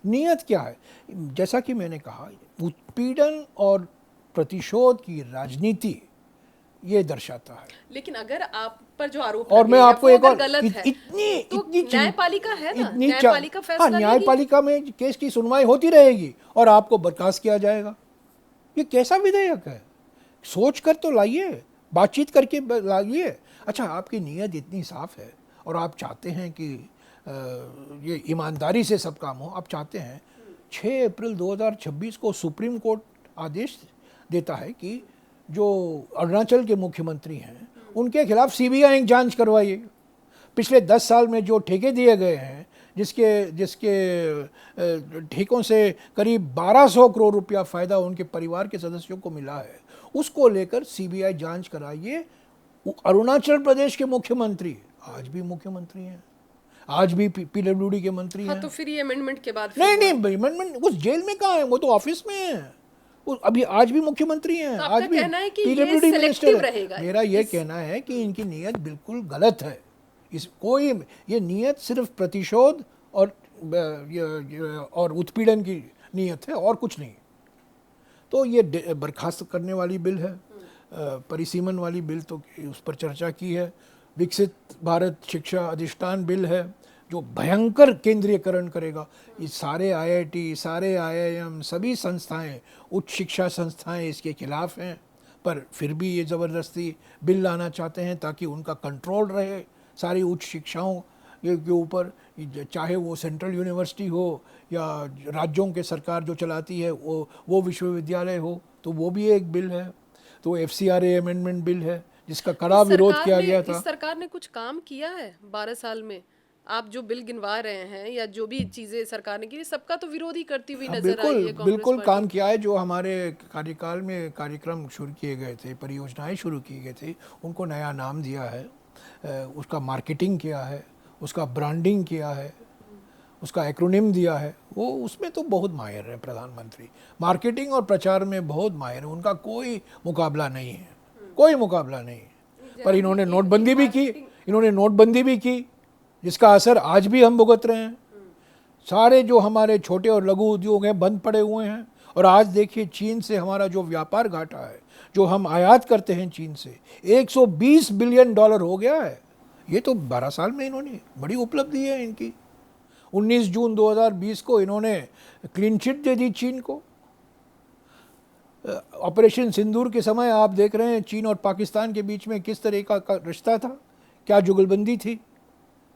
नीयत क्या है? जैसा कि मैंने कहा, उत्पीड़न और प्रतिशोध की राजनीति ये दर्शाता है। लेकिन अगर आप पर जो आरोप और मैं आपको एक और गलत है तो न्यायपालिका है ना, न्यायपालिका फैसला लेगी। न्यायपालिका में केस की सुनवाई होती रहेगी और आपको बर्खास्त किया जाएगा। ये कैसा विधेयक है? सोच कर तो लाइए, बातचीत करके लाइए। अच्छा, आपकी नीयत इतनी साफ है और आप चाहते हैं कि ये ईमानदारी से सब काम हो, आप चाहते हैं, 6 अप्रैल 2026 को सुप्रीम कोर्ट आदेश देता है कि जो अरुणाचल के मुख्यमंत्री हैं उनके खिलाफ सीबीआई जांच करवाइए। पिछले 10 साल में जो ठेके दिए गए हैं, जिसके ठेकों से करीब 1200 करोड़ रुपया फ़ायदा उनके परिवार के सदस्यों को मिला है, उसको लेकर सीबीआई जांच कराइए। अरुणाचल प्रदेश के मुख्यमंत्री आज भी मुख्यमंत्री हैं, आज भी पीडब्ल्यूडी के मंत्री हैं। तो फिर ये अमेंडमेंट के बाद नहीं, अमेंडमेंट उस जेल में कहाँ है, वो तो ऑफिस में है, वो अभी आज भी मुख्यमंत्री हैं, तो आज आपका भी कहना है कि ये पीडब्ल्यूडी सेलेक्टिव मिनिस्टर है। रहेगा मेरा ये कहना है कि इनकी नीयत बिल्कुल गलत है। इस कोई ये नीयत सिर्फ प्रतिशोध और और उत्पीड़न की नीयत है और कुछ नहीं। तो ये बर्खास्त करने वाली बिल है, परिसीमन वाली बिल तो उस पर चर्चा की है। विकसित भारत शिक्षा अधिष्ठान बिल है जो भयंकर केंद्रीयकरण करेगा। ये सारे आईआईटी, सारे आईआईएम, सभी संस्थाएं, उच्च शिक्षा संस्थाएं इसके खिलाफ हैं, पर फिर भी ये ज़बरदस्ती बिल लाना चाहते हैं ताकि उनका कंट्रोल रहे सारी उच्च शिक्षाओं के ऊपर, चाहे वो सेंट्रल यूनिवर्सिटी हो या राज्यों के सरकार जो चलाती है वो विश्वविद्यालय हो, तो वो भी एक बिल है। तो एफसीआरए अमेंडमेंट बिल है जिसका कड़ा विरोध किया गया था। इस सरकार ने कुछ काम किया है 12 साल में? आप जो बिल गिनवा रहे हैं या जो भी चीजें सरकार ने की, सबका तो विरोध ही करती हुई नजर आई है कांग्रेस बिल्कुल पार्टी। काम किया है। जो हमारे कार्यकाल में कार्यक्रम शुरू किए गए थे, परियोजनाएं शुरू की गई थी, उनको नया नाम दिया है, उसका मार्केटिंग किया है, उसका ब्रांडिंग किया है, उसका एक्रोनिम दिया है। वो उसमें तो बहुत माहिर है प्रधानमंत्री, मार्केटिंग और प्रचार में बहुत माहिर है, उनका कोई मुकाबला नहीं है, कोई मुकाबला नहीं है। पर इन्होंने नोटबंदी भी की, इन्होंने नोटबंदी भी की जिसका असर आज भी हम भुगत रहे हैं। सारे जो हमारे छोटे और लघु उद्योग हैं बंद पड़े हुए हैं। और आज देखिए चीन से हमारा जो व्यापार घाटा है, जो हम आयात करते हैं चीन से, 120 बिलियन डॉलर हो गया है। ये तो 12 साल में इन्होंने बड़ी उपलब्धि है इनकी। 19 जून 2020 को इन्होंने क्लीन चिट दे दी चीन को। ऑपरेशन सिंदूर के समय आप देख रहे हैं चीन और पाकिस्तान के बीच में किस तरह का रिश्ता था, क्या जुगलबंदी थी,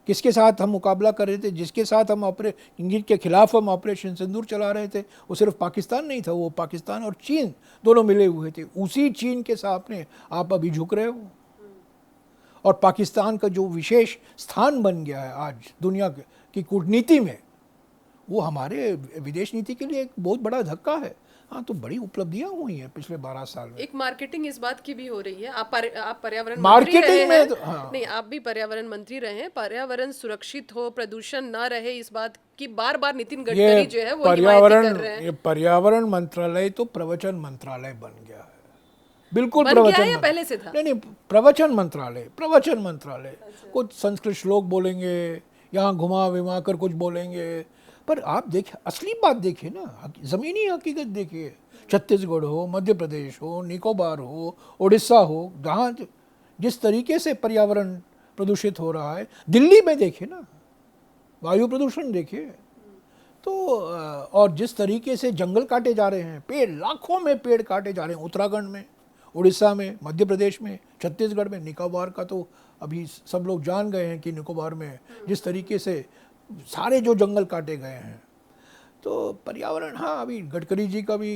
किसके साथ हम मुकाबला कर रहे थे, जिसके साथ हम जिनके खिलाफ हम ऑपरेशन सिंदूर चला रहे थे वो सिर्फ पाकिस्तान नहीं था, वो पाकिस्तान और चीन दोनों मिले हुए थे। उसी चीन के सामने आप अभी झुक रहे हो। और पाकिस्तान का जो विशेष स्थान बन गया है आज दुनिया की कूटनीति में, वो हमारे विदेश नीति के लिए एक बहुत बड़ा धक्का है। हाँ, तो बड़ी उपलब्धियां हुई हैं पिछले 12 साल में। एक मार्केटिंग इस बात की भी हो रही है। आप पर्यावरण मंत्री मार्केटिंग रहे में हैं। तो, हाँ। नहीं, आप भी पर्यावरण मंत्री रहे हैं। पर्यावरण सुरक्षित हो, प्रदूषण ना रहे, इस बात की बार बार नितिन गडकरी जो है वो हिमायत कर रहे हैं। ये पर्यावरण मंत्रालय तो प्रवचन मंत्रालय बन गया है, बिल्कुल बन गया प्रवचन या पहले से था? नहीं, प्रवचन मंत्रालय, प्रवचन मंत्रालय। कुछ संस्कृत श्लोक बोलेंगे, यहाँ घुमा विमा कर कुछ बोलेंगे, पर आप देखिए असली बात देखिए ना, ज़मीनी हकीकत देखिए। छत्तीसगढ़ हो, मध्य प्रदेश हो, निकोबार हो, उड़ीसा हो, जहाँ जिस तरीके से पर्यावरण प्रदूषित हो रहा है, दिल्ली में देखिए ना, वायु प्रदूषण देखिए। तो और जिस तरीके से जंगल काटे जा रहे हैं, पेड़, लाखों में पेड़ काटे जा रहे हैं उत्तराखंड में, उड़ीसा में, मध्य प्रदेश में, छत्तीसगढ़ में। निकोबार का तो अभी सब लोग जान गए हैं कि निकोबार में जिस तरीके से सारे जो जंगल काटे गए हैं। तो पर्यावरण, हाँ, अभी गडकरी जी का भी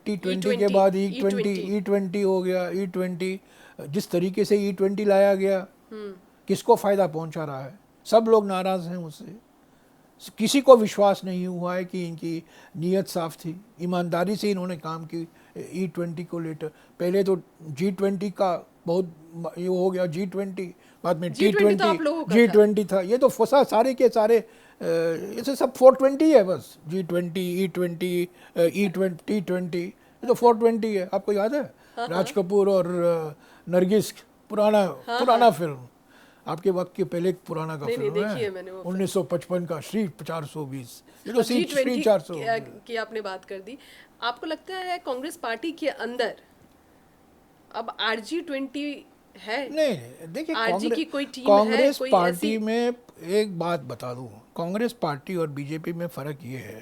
T20 के बाद E20 हो गया। E20 जिस तरीके से E20 लाया गया, किसको फ़ायदा पहुंचा रहा है? सब लोग नाराज़ हैं उससे। किसी को विश्वास नहीं हुआ है कि इनकी नीयत साफ थी, ईमानदारी से इन्होंने काम की। E20 को लेकर पहले तो G20 का बहुत ये हो गया, G20 बाद में T20, G20 था। ये तो फंसा सारे के सारे, ऐसे सब 420 है बस। G20, E20, E20, T20, ये तो 420 है। आपको याद है राज कपूर और नरगिस, पुराना फिल्म, आपके वक्त के पहले एक पुराना का फिल्म है 1955 का, श्री 420। ये तो श्री 400 की आपने बात कर दी। आपको लगता है कांग्रेस पार्टी के अंदर अब RG20 है? नहीं, देखिए कांग्रेस पार्टी में एक बात बता दूं, कांग्रेस पार्टी और बीजेपी में फ़र्क ये है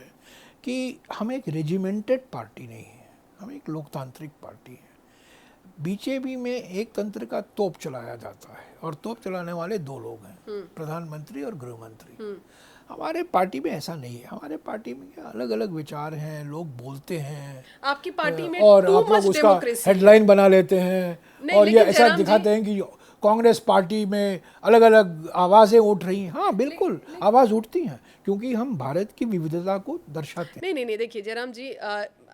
कि हम एक रेजिमेंटेड पार्टी नहीं है, हम एक लोकतांत्रिक पार्टी है। बीजेपी में एक तंत्र का तोप चलाया जाता है और तोप चलाने वाले दो लोग हैं, प्रधानमंत्री और गृह मंत्री। हमारे पार्टी में ऐसा नहीं है। हमारे पार्टी में अलग अलग विचार हैं, लोग बोलते हैं। आपकी पार्टी में और आप लोग उसका हेडलाइन बना लेते हैं और ये ऐसा दिखाते हैं कि कांग्रेस पार्टी में अलग अलग आवाज़ें उठ रही हैं। हाँ, बिल्कुल आवाज़ उठती हैं, क्योंकि हम भारत की विविधता को दर्शाते हैं। नहीं, देखिए जयराम जी,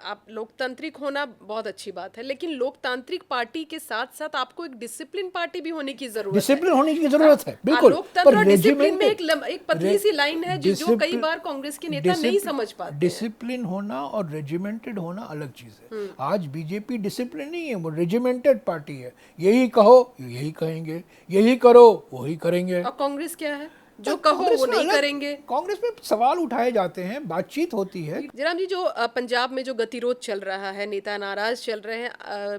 आप लोकतांत्रिक होना बहुत अच्छी बात है, लेकिन लोकतांत्रिक पार्टी के साथ साथ आपको एक डिसिप्लिन पार्टी भी होने की जरूरत है। डिसिप्लिन होने की जरूरत है, बिल्कुल। लोकतंत्र और डिसिप्लिन में regimented- एक पतली सी लाइन है जो कई बार कांग्रेस के नेता नहीं समझ पाते हैं। डिसिप्लिन होना और रेजिमेंटेड होना अलग चीज है। आज बीजेपी डिसिप्लिन नहीं है, वो रेजिमेंटेड पार्टी है। यही कहो यही कहेंगे, यही करो वही करेंगे। और कांग्रेस क्या है, जो कहो कांग्रेस वो में नहीं अलग- करेंगे। कांग्रेस में सवाल उठाए जाते हैं, बातचीत होती है। जयराम जी, जो पंजाब में जो गतिरोध चल रहा है, नेता नाराज चल रहे हैं,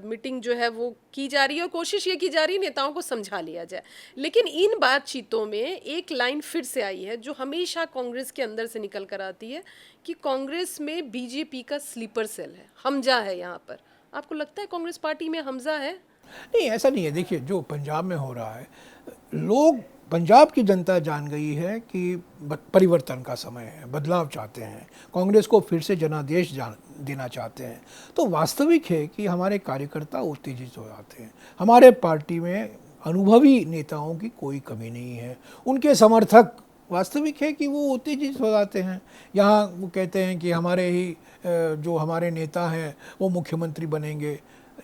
मीटिंग जो है वो की जा रही है और कोशिश ये की जा रही है नेताओं को समझा लिया जाए, लेकिन इन बातचीतों में एक लाइन फिर से आई है जो हमेशा कांग्रेस के अंदर से निकल कर आती है कि कांग्रेस में बीजेपी का स्लीपर सेल है, हमजा है यहाँ पर। आपको लगता है कांग्रेस पार्टी में हमजा है? नहीं, ऐसा नहीं है। देखिए, जो पंजाब में हो रहा है, लोग, पंजाब की जनता जान गई है कि परिवर्तन का समय है, बदलाव चाहते हैं, कांग्रेस को फिर से जनादेश देना चाहते हैं। तो वास्तविक है कि हमारे कार्यकर्ता उत्तेजित हो जाते हैं। हमारे पार्टी में अनुभवी नेताओं की कोई कमी नहीं है, उनके समर्थक वास्तविक है कि वो उत्तेजित हो जाते हैं। यहाँ वो कहते हैं कि हमारे ही जो हमारे नेता हैं वो मुख्यमंत्री बनेंगे।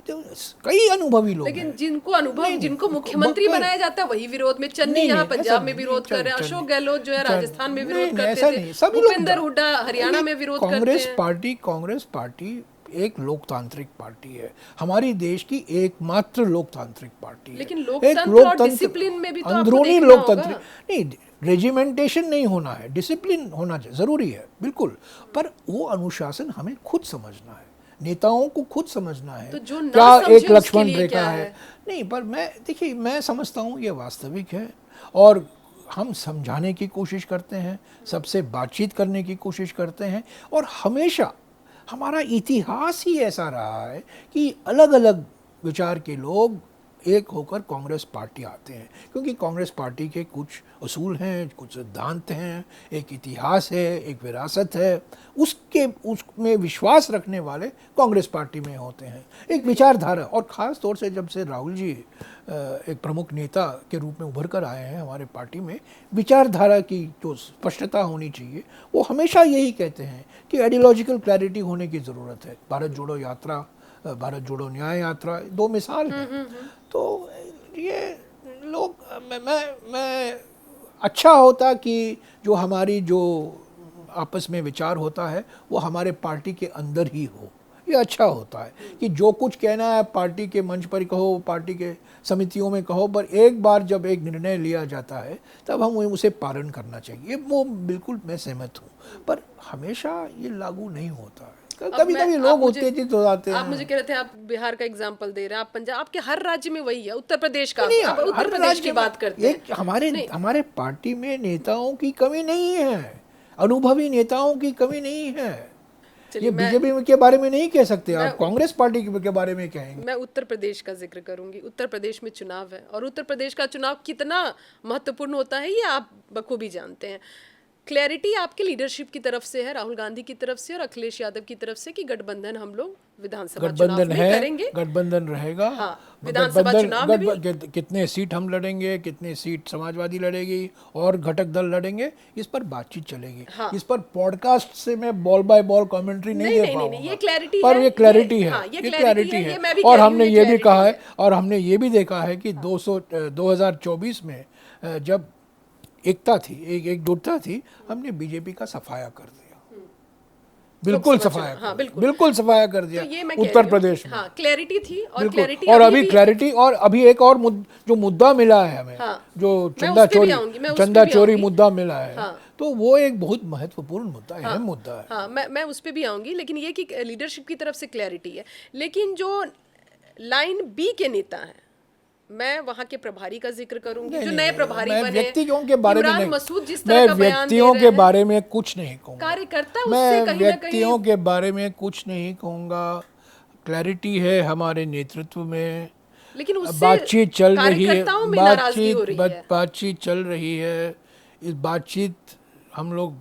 तो कई अनुभवी लोग लेकिन हैं। जिनको अनुभव, नहीं, जिनको मुख्यमंत्री बनाया जाता है वही विरोध में। चन्नी नहीं, यहाँ नहीं, पंजाब ऐसा में नहीं, विरोध कर रहे हैं, चन्नी- अशोक गहलोत जो है चन्नी- राजस्थान में नहीं, विरोध नहीं, ऐसा करते नहीं, थे, सभी लोग- भूपेंद्र हुड्डा हरियाणा में विरोध करते हैं। कांग्रेस पार्टी एक लोकतांत्रिक पार्टी है, हमारी देश की एकमात्र लोकतांत्रिक पार्टी है। लेकिन एक लोकतंत्र और डिसिप्लिन में भी तो आपको अंदरूनी देखना लोकतंत्र होगा। नहीं, रेजिमेंटेशन नहीं होना है, डिसिप्लिन होना जरूरी है, बिल्कुल। पर वो अनुशासन हमें खुद समझना है, नेताओं को खुद समझना है। तो जो ना क्या समझे एक उसके लक्ष्मण लिए रेखा क्या है? है? नहीं, पर देखिए, मैं समझता हूँ ये वास्तविक है और हम समझाने की कोशिश करते हैं, सबसे बातचीत करने की कोशिश करते हैं। और हमेशा हमारा इतिहास ही ऐसा रहा है कि अलग अलग विचार के लोग एक होकर कांग्रेस पार्टी आते हैं, क्योंकि कांग्रेस पार्टी के कुछ असूल हैं, कुछ सिद्धांत हैं, एक इतिहास है, एक विरासत है। उसमें विश्वास रखने वाले कांग्रेस पार्टी में होते हैं, एक विचारधारा। और ख़ास तौर से जब से राहुल जी एक प्रमुख नेता के रूप में उभर कर आए हैं हमारे पार्टी में, विचारधारा की जो स्पष्टता होनी चाहिए, वो हमेशा यही कहते हैं कि आइडियोलॉजिकल क्लैरिटी होने की ज़रूरत है। भारत जोड़ो यात्रा, भारत जोड़ो न्याय यात्रा, दो मिसाल हैं। तो ये लोग, मैं अच्छा होता कि जो हमारी जो आपस में विचार होता है वो हमारे पार्टी के अंदर ही हो। ये अच्छा होता है कि जो कुछ कहना है पार्टी के मंच पर कहो, पार्टी के समितियों में कहो, पर एक बार जब एक निर्णय लिया जाता है तब हम उसे पालन करना चाहिए। वो बिल्कुल मैं सहमत हूँ, पर हमेशा ये लागू नहीं होता है। कभी कभी लोग उत्तेजित हो जाते हैं। आप मुझे कह रहे थे, आप बिहार का एग्जांपल दे रहे हैं, आप पंजाब, आपके हर राज्य में वही है। उत्तर प्रदेश का, नहीं, आप उत्तर प्रदेश की बात करते हैं। हमारे पार्टी में नेताओं की कमी नहीं है, अनुभवी नेताओं की कमी नहीं है। ये बीजेपी के बारे में नहीं कह सकते आप, कांग्रेस पार्टी के बारे में कहेंगे। मैं उत्तर प्रदेश का जिक्र करूंगी। उत्तर प्रदेश में चुनाव है और उत्तर प्रदेश का चुनाव कितना महत्वपूर्ण होता है ये आप बखूबी जानते हैं। क्लैरिटी आपके लीडरशिप की तरफ से है, राहुल गांधी की तरफ से और अखिलेश यादव की तरफ से, कि गठबंधन हम लोग विधानसभा चुनाव में करेंगे, गठबंधन रहेगा। हाँ, विधानसभा चुनाव में भी कितने सीट हम लड़ेंगे, कितने सीट समाजवादी लड़ेगी और घटक दल लड़ेंगे, इस पर बातचीत चलेगी। हाँ। इस पर पॉडकास्ट से मैं बॉल बाय बॉल कमेंट्री नहीं दे पाऊंगा। ये क्लैरिटी पर है, ये क्लैरिटी है, हाँ, ये क्लैरिटी है। ये मैं भी और कह रही हमने हूँ, ये भी कहा है, है। और हमने ये भी देखा है कि 2024 में जब एकता थी, एकजुटता थी, हमने बीजेपी का सफाया कर दिया, बिल्कुल सफाया, हाँ, बिल्कुल सफाया कर दिया तो ये मैं कह रही उत्तर हूँ, प्रदेश में। हाँ, क्लैरिटी थी और बिल्कुल। क्लैरिटी और अभी क्लैरिटी, और अभी एक और जो मुद्दा मिला है हमें, हाँ, जो मैं उस पे भी आऊंगी, मैं उस पे चंदा भी चोरी आऊंगी। मुद्दा मिला है, हाँ। तो वो एक बहुत महत्वपूर्ण मुद्दा है, अहम मुद्दा है। हाँ, मैं उस पे भी आऊंगी, लेकिन ये कि लीडरशिप की तरफ से क्लैरिटी है। लेकिन जो लाइन बी के नेता हैं, मैं वहां के प्रभारी का जिक्र करूंगी, जो नए प्रभारी मैं बने, व्यक्तियों के बारे में इमरान नहीं, मसूद जिस मैं तरह का बयान दे व्यक्तियों रहे के हैं, बारे में कुछ नहीं कहूँगा, कार्यकर्ता उससे मैं कहीं ना व्यक्तियों कहीं, के बारे में कुछ नहीं कहूँगा। क्लैरिटी है हमारे नेतृत्व में, लेकिन उससे बातचीत चल रही है, कार्यकर्ताओं में नाराजगी हो रही है। बातचीत चल रही है। इस बातचीत हम लोग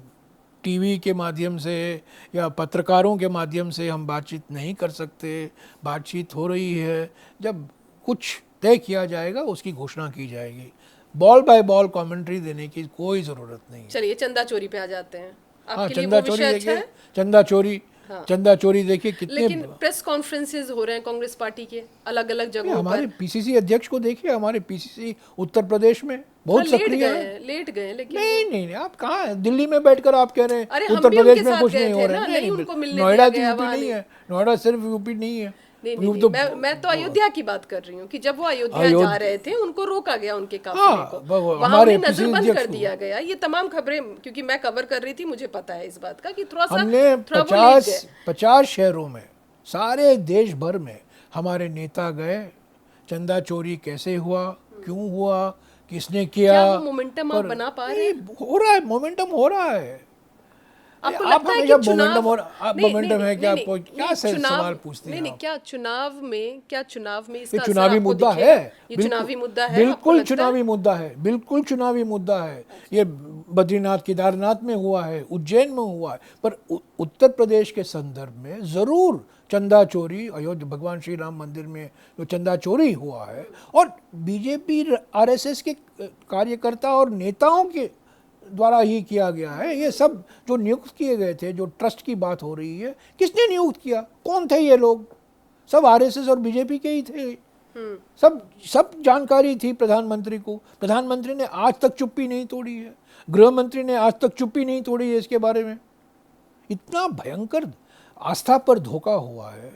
टीवी के माध्यम से या पत्रकारों के माध्यम से हम बातचीत नहीं कर सकते। बातचीत हो रही है, जब कुछ तय किया जाएगा उसकी घोषणा की जाएगी। बॉल बाय बॉल कमेंट्री देने की कोई ज़रूरत नहीं है। चलिए चंदा चोरी पे आ जाते हैं। हाँ, आपके लिए चंदा वो चोरी विषय अच्छा देखिए, है? चंदा चोरी हाँ। चंदा चोरी देखिए कितने। लेकिन प्रेस कॉन्फ्रेंसेज हो रहे हैं कांग्रेस पार्टी के अलग अलग जगहों पर। हमारे पीसीसी अध्यक्ष को देखिए, हमारे पीसीसी उत्तर प्रदेश में हाँ, बहुत सक्रिय है। लेट गए लेकिन नहीं नहीं नहीं, आप कहाँ हैं? दिल्ली में बैठकर आप कह रहे अरे हैं हम उत्तर भी प्रदेश उनके में साथ कुछ गए नहीं हो थे रहा ना, है। नहीं उनको मिलने नोएडा दिया तो गया यूपी वहाँ नहीं नहीं। है, नोएडा सिर्फ यूपी नहीं है। नहीं नहीं, यूपी नहीं मैं तो अयोध्या की बात कर रही हूँ कि जब वो अयोध्या जा रहे थे उनको रोका गया उनके काफिले हाँ, को, वो वहां हमारे उन्हें नजरबंद पीसीसी कर अध्यक्ष दिया गया। ये तमाम खबरें क्योंकि मैं कवर कर रही थी, मुझे पता है इस बात का कि थोड़ा हमने वो लेट गए। 50 शहरों में, सारे देश भर में हमारे नेता गए। चंदा चोरी कैसे हुआ, क्यों हुआ, किसने किया, क्या वो मोमेंटम आप बना पा रहे हैं? हो रहा है, मोमेंटम हो रहा है। आपको आप लगता है हमेशा कि चुनाव मोमेंटम और आप नहीं मोमेंटम है क्या? नहीं आपको नहीं क्या नहीं, सवाल पूछती नहीं हैं नहीं, आप? क्या चुनाव में ये इसका असर चुनावी आपको मुद्दा दिखेगा? है, ये बिल्कुल चुनावी मुद्दा है, आपको बिल्कुल लगता है? चुनावी मुद्दा है, बिल्कुल चुनावी मुद्दा है। ये बद्रीनाथ केदारनाथ में हुआ है, उज्जैन में हुआ है, पर उत्तर प्रदेश के संदर्भ में जरूर चंदा चोरी, अयोध्या भगवान श्री राम मंदिर में जो चंदा चोरी हुआ है, और बीजेपी आरएसएस के कार्यकर्ता और नेताओं के द्वारा ही किया गया है। ये सब जो नियुक्त किए गए थे, जो ट्रस्ट की बात हो रही है, किसने नियुक्त किया, कौन थे ये लोग? सब आरएसएस और बीजेपी के ही थे। सब जानकारी थी प्रधानमंत्री को। प्रधानमंत्री ने आज तक चुप्पी नहीं तोड़ी है, गृह मंत्री ने आज तक चुप्पी नहीं तोड़ी है इसके बारे में। इतना भयंकर आस्था पर धोखा हुआ है,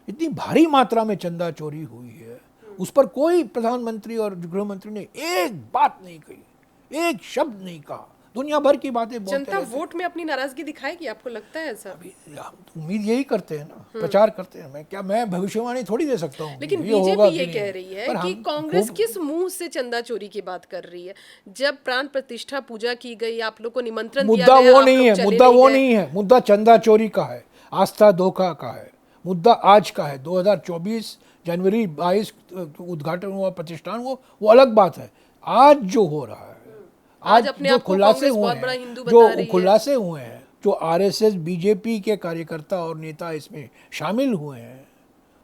इतनी भारी मात्रा में चंदा चोरी हुई है, उस पर कोई प्रधानमंत्री और गृह मंत्री ने एक बात नहीं कही, एक शब्द नहीं कहा। दुनिया भर की बातें बोलते जनता रहते हैं। वोट में अपनी नाराजगी दिखाएगी, आपको लगता है ऐसा? अभी हम तो उम्मीद यही करते हैं ना, प्रचार करते हैं। मैं भविष्यवाणी थोड़ी दे सकता हूँ। लेकिन ये होगा बीजेपी कि ये नहीं। कह रही है पर कि हम कांग्रेस खूब- किस मुंह से चंदा चोरी की बात कर रही है? जब प्राण प्रतिष्ठा पूजा की गई, आप लोग को निमंत्रण दिया मुद्दा गया, वो आप नहीं लोग है, चले मुद्दा वो गए। नहीं है, मुद्दा चंदा चोरी का है, आस्था धोखा का है। मुद्दा आज का है, 2024 जनवरी 22 उद्घाटन हुआ, प्रतिष्ठान हुआ, वो अलग बात है। आज जो हो रहा है, आज अपने जो आप को खुलासे कांग्रेस हुए बहुत बड़ा हैं, हिंदू बता जो रही है। खुलासे हुए हैं, जो आरएसएस बीजेपी के कार्यकर्ता और नेता इसमें शामिल हुए हैं,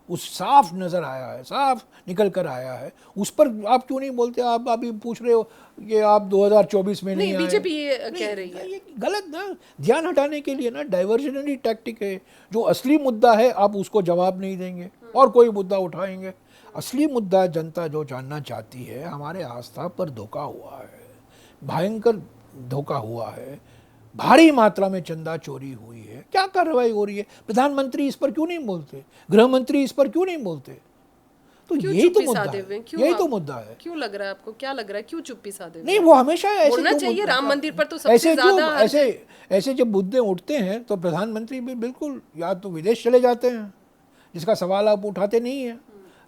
उस साफ नजर आया है, साफ निकल कर आया है। उस पर आप क्यों नहीं बोलते? आप अभी पूछ रहे हो कि आप 2024 में नहीं आए। बीजेपी ये नहीं, कह रही है। ये गलत ना, ध्यान हटाने के लिए ना, डाइवर्जनरी टैक्टिक है। जो असली मुद्दा है आप उसको जवाब नहीं देंगे और कोई मुद्दा उठाएंगे। असली मुद्दा जनता जो जानना चाहती है, हमारे आस्था पर धोखा हुआ है, भयंकर धोखा हुआ है, भारी मात्रा में चंदा चोरी हुई है, क्या कार्रवाई हो रही है? प्रधानमंत्री इस पर क्यों नहीं बोलते? गृह मंत्री इस पर क्यों नहीं बोलते? तो क्यों यही तो चुप्पी मुद्दा साधे है, हुए हैं? क्यों यही आप- तो मुद्दा है। क्यों लग रहा है आपको, क्या लग रहा है, क्यों चुप्पी साधे हुए नहीं, हैं? वो हमेशा ऐसे बोलना जो चाहिए, मुद्दा- राम मंदिर पर तो सबसे ऐसे जो ज्यादा ऐसे जब मुद्दे उठते हैं तो प्रधानमंत्री भी बिल्कुल या तो विदेश चले जाते हैं, जिसका सवाल आप उठाते नहीं है,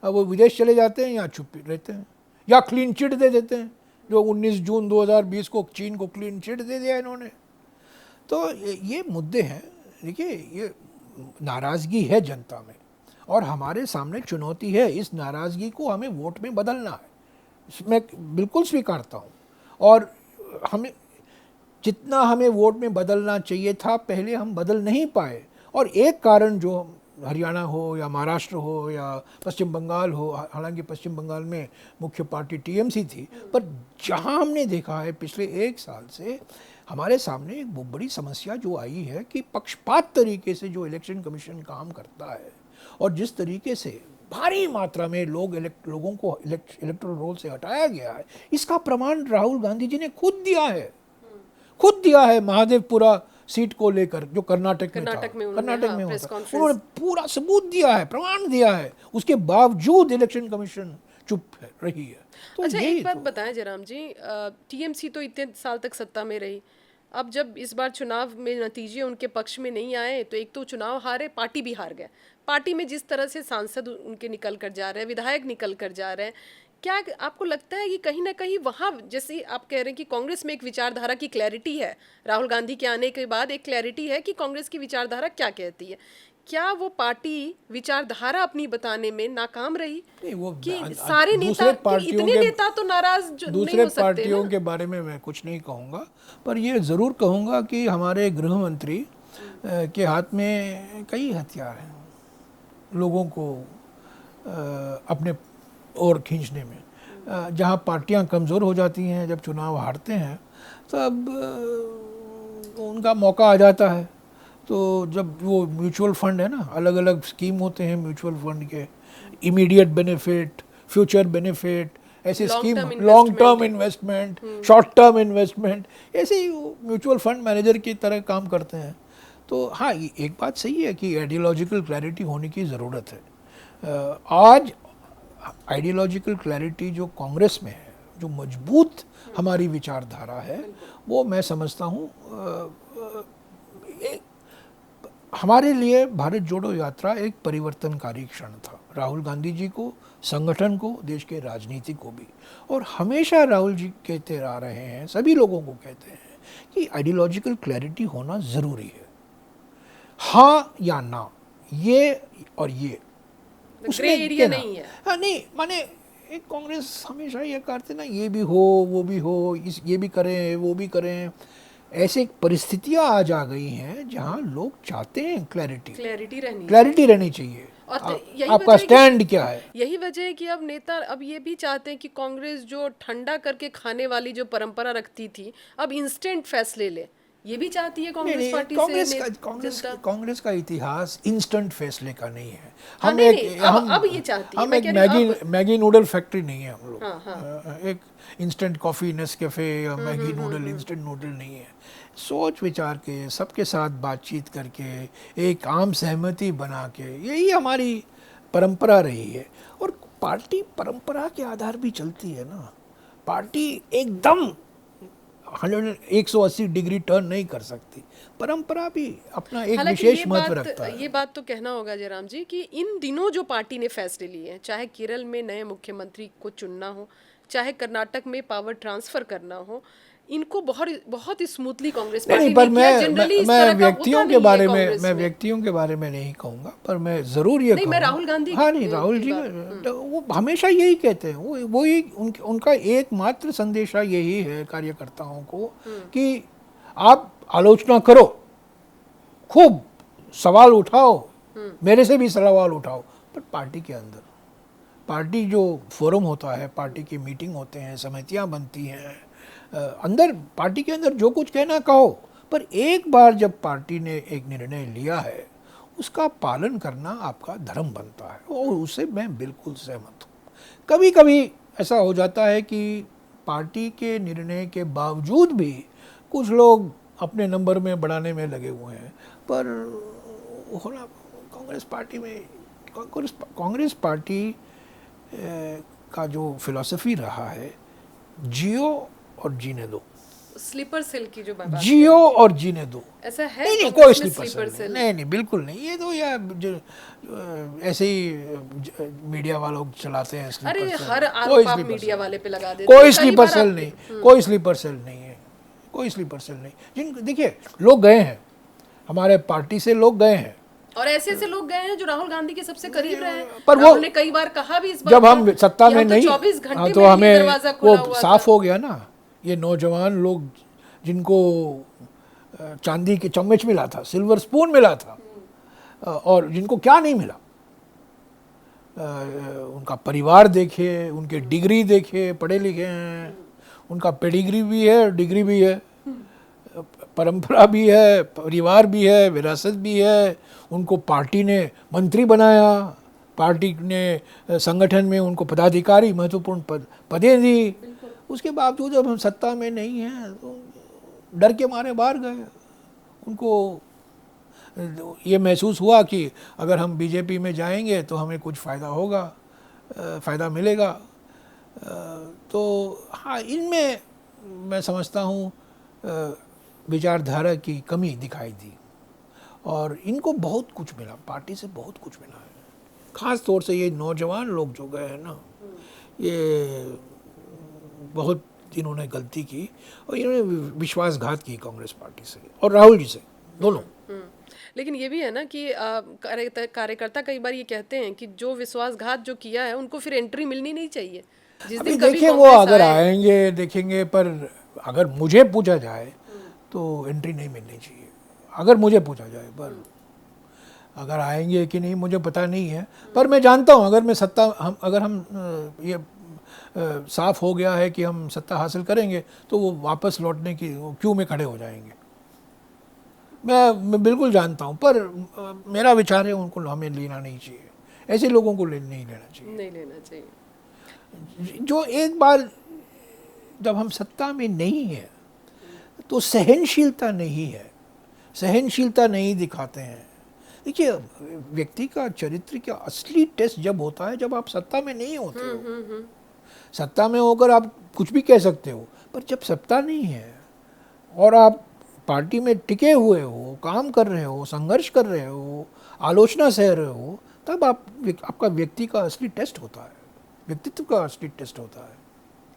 अब वो विदेश चले जाते हैं या चुप रहते हैं, या क्लीन चिट दे देते हैं। जो 19 जून 2020 को चीन को क्लीन चिट दे दिया इन्होंने। तो ये मुद्दे हैं। देखिए, ये नाराज़गी है जनता में और हमारे सामने चुनौती है। इस नाराज़गी को हमें वोट में बदलना है, मैं बिल्कुल स्वीकारता हूँ। और हमें जितना हमें वोट में बदलना चाहिए था, पहले हम बदल नहीं पाए। और एक कारण जो हरियाणा हो या महाराष्ट्र हो या पश्चिम बंगाल हो, हालांकि पश्चिम बंगाल में मुख्य पार्टी टीएमसी थी, पर जहां हमने देखा है पिछले एक साल से हमारे सामने एक बहुत बड़ी समस्या जो आई है कि पक्षपात तरीके से जो इलेक्शन कमीशन काम करता है और जिस तरीके से भारी मात्रा में लोगों को इलेक्टोरल रोल से हटाया गया है, इसका प्रमाण राहुल गांधी जी ने खुद दिया है। महादेवपुरा सीट को लेकर जो कर्नाटक में होता, उन्होंने पूरा सबूत दिया है, प्रमाण दिया है। उसके बावजूद इलेक्शन कमीशन चुप रही है। तो अच्छा, एक बात बताएं जयराम जी, टीएमसी तो इतने साल तक सत्ता में रही, अब जब इस बार चुनाव में नतीजे उनके पक्ष में नहीं आए तो एक तो चुनाव हारे, पार्टी भी हार गए। पार्टी में जिस तरह से सांसद उनके निकल कर जा रहे हैं, विधायक निकल कर जा रहे हैं, क्या आपको लगता है कि कहीं ना कहीं वहाँ, जैसे आप कह रहे हैं कि कांग्रेस में एक विचारधारा की क्लैरिटी है, राहुल गांधी के आने के बाद एक क्लैरिटी है कि कांग्रेस की विचारधारा क्या कहती है, क्या वो पार्टी विचारधारा अपनी बताने में नाकाम रही? नहीं, वो कि सारे नेता, इतने नेता तो नाराज दूसरे पार्टियों के बारे में मैं कुछ नहीं कहूँगा, पर ये ज़रूर कहूँगा कि हमारे गृह मंत्री के हाथ में कई हथियार हैं लोगों को अपने ओर खींचने में। जहाँ पार्टियां कमज़ोर हो जाती हैं, जब चुनाव हारते हैं, तब उनका मौका आ जाता है, तो जब वो म्यूचुअल फंड है ना, अलग अलग स्कीम होते हैं म्यूचुअल फंड के, इमीडिएट बेनिफिट, फ्यूचर बेनिफिट, ऐसे scheme, long term investment, short term investment, ऐसे ही म्यूचुअल फंड मैनेजर की तरह काम करते हैं। तो हाँ, एक बात सही है कि आइडियोलॉजिकल क्लैरिटी होने की ज़रूरत है। आज आइडियोलॉजिकल क्लैरिटी जो कांग्रेस में है, जो मजबूत हमारी विचारधारा है, वो मैं समझता हूँ हमारे लिए भारत जोड़ो यात्रा एक परिवर्तनकारी क्षण था, राहुल गांधी जी को, संगठन को, देश के राजनीति को भी। और हमेशा राहुल जी कहते आ रहे हैं, सभी लोगों को कहते हैं कि आइडियोलॉजिकल क्लैरिटी होना ज़रूरी है, हाँ या ना, ये और ये, ग्रे एरिया नहीं है। हाँ नहीं, माने एक कांग्रेस हमेशा ये करते ना, ये भी हो वो भी हो, ये भी करें वो भी करें। ऐसे परिस्थितियां आज आ गई हैं जहां लोग चाहते हैं क्लैरिटी रहनी चाहिए। और यही आपका स्टैंड क्या है? यही वजह है कि अब नेता अब ये भी चाहते हैं कि कांग्रेस जो ठंडा करके खाने वाली जो परंपरा रखती थी, अब इंस्टेंट फैसले ले, ये भी चाहती है कांग्रेस पार्टी से। कांग्रेस का इतिहास इंस्टेंट फैसले का नहीं है। हाँ, अब ये चाहती है। हम एक मैगी नूडल फैक्ट्री नहीं है हम लोग। हाँ। एक इंस्टेंट कॉफ़ी, नेस्कैफे या मैगी नूडल, इंस्टेंट नूडल नहीं है। सोच विचार के, सबके साथ बातचीत करके, एक आम सहमति बना के, यही हमारी परंपरा रही है। और पार्टी परंपरा के आधार भी चलती है ना। पार्टी एकदम 180 डिग्री टर्न नहीं कर सकती, परंपरा भी अपना एक विशेष महत्व रखता है। ये बात तो कहना होगा जयराम जी कि इन दिनों जो पार्टी ने फैसले लिए हैं, चाहे केरल में नए मुख्यमंत्री को चुनना हो, चाहे कर्नाटक में पावर ट्रांसफर करना हो, इनको बहुत स्मूथली कांग्रेस पार्टी पर मैं व्यक्तियों के बारे में नहीं कहूँगा, पर मैं जरूर ये कहूँगा, राहुल गांधी, हाँ नहीं, राहुल जी वो हमेशा यही कहते हैं, वो ही उनका एकमात्र संदेशा यही है कार्यकर्ताओं को कि आप आलोचना करो, खूब सवाल उठाओ, मेरे से भी सवाल उठाओ, पर पार्टी के अंदर, पार्टी जो फोरम होता है, पार्टी की मीटिंग होते हैं, समितियां बनती हैं, अंदर पार्टी के अंदर जो कुछ कहना कहो, पर एक बार जब पार्टी ने एक निर्णय लिया है, उसका पालन करना आपका धर्म बनता है, और उससे मैं बिल्कुल सहमत हूँ। कभी कभी ऐसा हो जाता है कि पार्टी के निर्णय के बावजूद भी कुछ लोग अपने नंबर में बढ़ाने में लगे हुए हैं, पर होना कांग्रेस पार्टी में, कांग्रेस पार्टी का जो फिलॉसफी रहा है, जियो और जीने दो, स्लीपर सेल की जो बात, जियो और जीने दो, ऐसा है? नहीं, कोई स्लीपर सेल नहीं, बिल्कुल नहीं। ये तो या ऐसे ही मीडिया वालों चलाते हैं स्लीपर सेल। सेल। हर आरोप आप मीडिया वाले पे लगा देते, कोई स्लीपर सेल नहीं, कोई स्लीपर सेल नहीं है, कोई स्लीपर सेल नहीं। जिन देखिए, लोग गए हैं, हमारे पार्टी से लोग गए हैं, और ऐसे लोग गए हैं जो राहुल गांधी के सबसे करीब रहे हैं, पर वो ने कई बार कहा भी इस बात, जब हम सत्ता में नहीं, 24 घंटे तो हमें वो साफ हो गया ना। ये नौजवान लोग जिनको चांदी की चम्मच मिला था, सिल्वर स्पून मिला था, और जिनको क्या नहीं मिला, उनका परिवार देखिए, उनके डिग्री देखिए, पढ़े लिखे हैं, उनका पेडिग्री भी है, डिग्री भी है, परंपरा भी है, परिवार भी है, विरासत भी है, उनको पार्टी ने मंत्री बनाया, पार्टी ने संगठन में उनको पदाधिकारी महत्वपूर्ण पदें दी, उसके बावजूद जब हम सत्ता में नहीं हैं तो डर के मारे बाहर गए। उनको ये महसूस हुआ कि अगर हम बीजेपी में जाएंगे तो हमें कुछ फ़ायदा होगा, फ़ायदा मिलेगा। तो हाँ, इनमें मैं समझता हूँ विचारधारा की कमी दिखाई दी, और इनको बहुत कुछ मिला, पार्टी से बहुत कुछ मिला है। ख़ास तौर से ये नौजवान लोग जो गए हैं ना, ये बहुत इन्होंने गलती की, और इन्होंने विश्वासघात की कांग्रेस पार्टी से और राहुल जी से, दोनों। लेकिन ये भी है ना कि कार्यकर्ता कई बार ये कहते हैं कि जो विश्वासघात जो किया है उनको फिर एंट्री मिलनी नहीं चाहिए। जिस दिन कभी देखिए, वो अगर आएंगे देखेंगे, पर अगर मुझे पूछा जाए तो एंट्री नहीं मिलनी चाहिए, अगर मुझे पूछा जाए। पर अगर आएंगे कि नहीं मुझे पता नहीं है, पर मैं जानता हूँ अगर मैं सत्ता, अगर हम ये साफ हो गया है कि हम सत्ता हासिल करेंगे तो वो वापस लौटने की क्यू में खड़े हो जाएंगे। मैं बिल्कुल जानता हूँ, पर मेरा विचार है उनको हमें लेना नहीं चाहिए, ऐसे लोगों को नहीं लेना चाहिए। नहीं लेना चाहिए। जो एक बार जब हम सत्ता में नहीं है तो सहनशीलता नहीं है, सहनशीलता नहीं दिखाते हैं। देखिए, व्यक्ति का चरित्र का असली टेस्ट जब होता है जब आप सत्ता में नहीं होते हो। सत्ता में होकर आप कुछ भी कह सकते हो, पर जब सत्ता नहीं है और आप पार्टी में टिके हुए हो, काम कर रहे हो, संघर्ष कर रहे हो, आलोचना सह रहे हो, तब आपका व्यक्ति का असली टेस्ट होता है, व्यक्तित्व का असली टेस्ट होता है।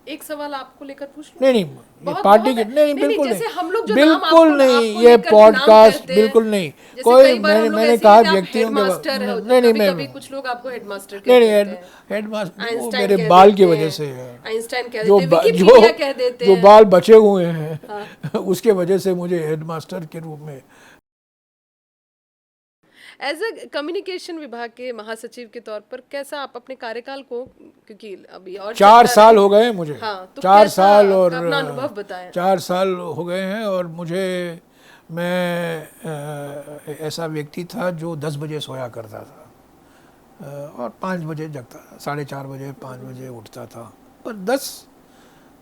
एक सवाल आपको लेकर पूछ लूं? नहीं नहीं, ये बहुत पार्टी के बहुत नहीं, नहीं, बिल्कुल जैसे नहीं, हम लोग जो बिल्कुल नाम आपको नहीं, आपको ये लेकर नाम पॉडकास्ट करते हैं, बिल्कुल नहीं। जैसे कोई कई बार हम लोग मैंने ऐसे कहा कहते हैं, आप व्यक्तियों के हेडमास्टर हो, नहीं नहीं, कभी मैं कुछ लोग आपको हेडमास्टर नहीं कहते नहीं, हैं, हेडमास्टर वो आइंस्टाइन मेरे कह बाल की देते वजह हैं, से है। आइंस्टाइन कह जो देते हैं, जो विकिपीडिया कह देते जो हैं। बाल बचे हुए हैं उसके वजह से मुझे हेडमास्टर के रूप में। एज अ कम्युनिकेशन विभाग के महासचिव के तौर पर कैसा आप अपने कार्यकाल को, क्योंकि अभी और 4 चलता साल रहे- हो गए मुझे। हाँ, तो 4 कैसा साल और आपका अपना अनुभव बताएं। 4 साल हो गए हैं और मैं ऐसा व्यक्ति था जो 10 बजे सोया करता था और 5 बजे जगता था, 4:30 बजे 5 बजे उठता था, पर 10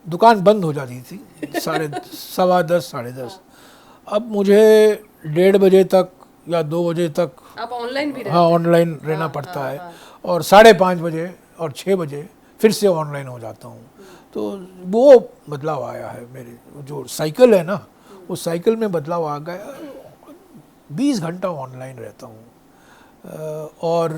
दुकान बंद हो जाती थी, 10:15 10:30। अब मुझे 1:30 बजे तक या 2 बजे तक आप ऑनलाइन भी हाँ रहते ऑनलाइन रहना हाँ, पड़ता हाँ, है, हाँ। और 5:30 बजे और 6 बजे फिर से ऑनलाइन हो जाता हूँ। तो वो बदलाव आया है, मेरे जो साइकिल है ना, उस साइकिल में बदलाव आ गया। 20 घंटा ऑनलाइन रहता हूँ और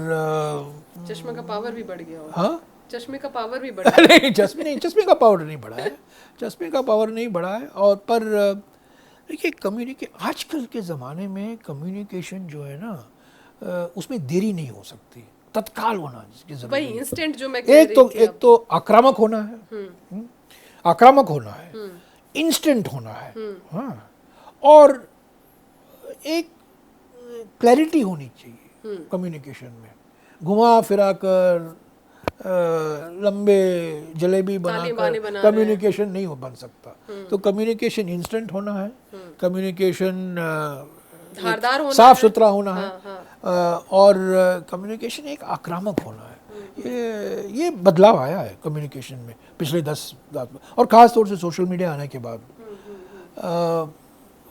चश्मे का पावर भी बढ़ गया होगा। हाँ चश्मे का पावर भी बढ़ गया। नहीं, चश्मे का पावर नहीं बढ़ा है, चश्मे का पावर नहीं बढ़ा है। और पर देखिए, आजकल के ज़माने में कम्युनिकेशन जो है ना, उसमें देरी नहीं हो सकती, तत्काल होना इसकी वही जरूरी है। इंस्टेंट जो मैं कह रही थी एक तो आक्रामक होना है, आक्रामक होना है, इंस्टेंट होना है, हाँ, और एक क्लैरिटी होनी चाहिए कम्युनिकेशन में। घुमा फिरा कर लंबे जलेबी ताली बनाकर बना रहे हैं। कम्युनिकेशन नहीं हो बन सकता। तो कम्युनिकेशन इंस्टेंट होना है, कम्युनिकेशन धारदार होना साफ है। सुथरा होना है, हाँ, और कम्युनिकेशन एक आक्रामक होना है। ये बदलाव आया है कम्युनिकेशन में पिछले 10 और ख़ास तौर से सोशल मीडिया आने के बाद,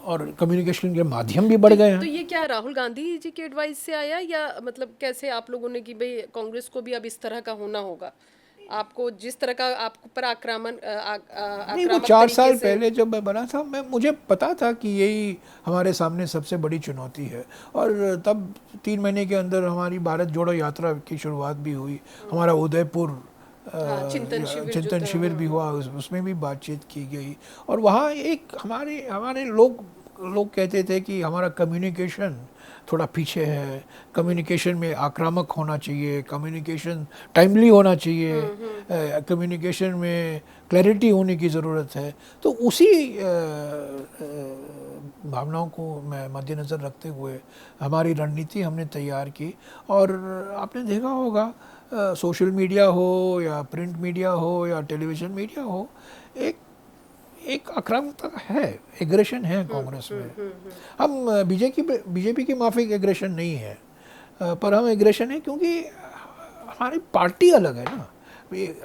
और कम्युनिकेशन के माध्यम भी बढ़ गए तो हैं। ये क्या राहुल गांधी जी के एडवाइस से आया, या मतलब कैसे आप लोगों ने कि भाई कांग्रेस को भी अब इस तरह का होना होगा, आपको जिस तरह का आपको पर नहीं, वो आक्रामक 4 तरीके साल से पहले जब मैं बना था, मुझे पता था कि यही हमारे सामने सबसे बड़ी चुनौती है। और तब 3 महीने के अंदर हमारी भारत जोड़ो यात्रा की शुरुआत भी हुई। हमारा उदयपुर चिंतन शिविर भी हुआ, उसमें भी बातचीत की गई। और वहाँ एक हमारे लोग कहते थे कि हमारा कम्युनिकेशन थोड़ा पीछे है, कम्युनिकेशन में आक्रामक होना चाहिए, कम्युनिकेशन टाइमली होना चाहिए, कम्युनिकेशन में क्लैरिटी होने की ज़रूरत है। तो उसी भावनाओं को मैं मद्देनज़र रखते हुए हमारी रणनीति हमने तैयार की। और आपने देखा होगा, सोशल मीडिया हो या प्रिंट मीडिया हो या टेलीविज़न मीडिया हो, एक आक्रामकता है, एग्रेशन है कांग्रेस में। हम बीजेपी की माफिक एग्रेशन नहीं है, पर हम एग्रेशन है क्योंकि हमारी पार्टी अलग है ना।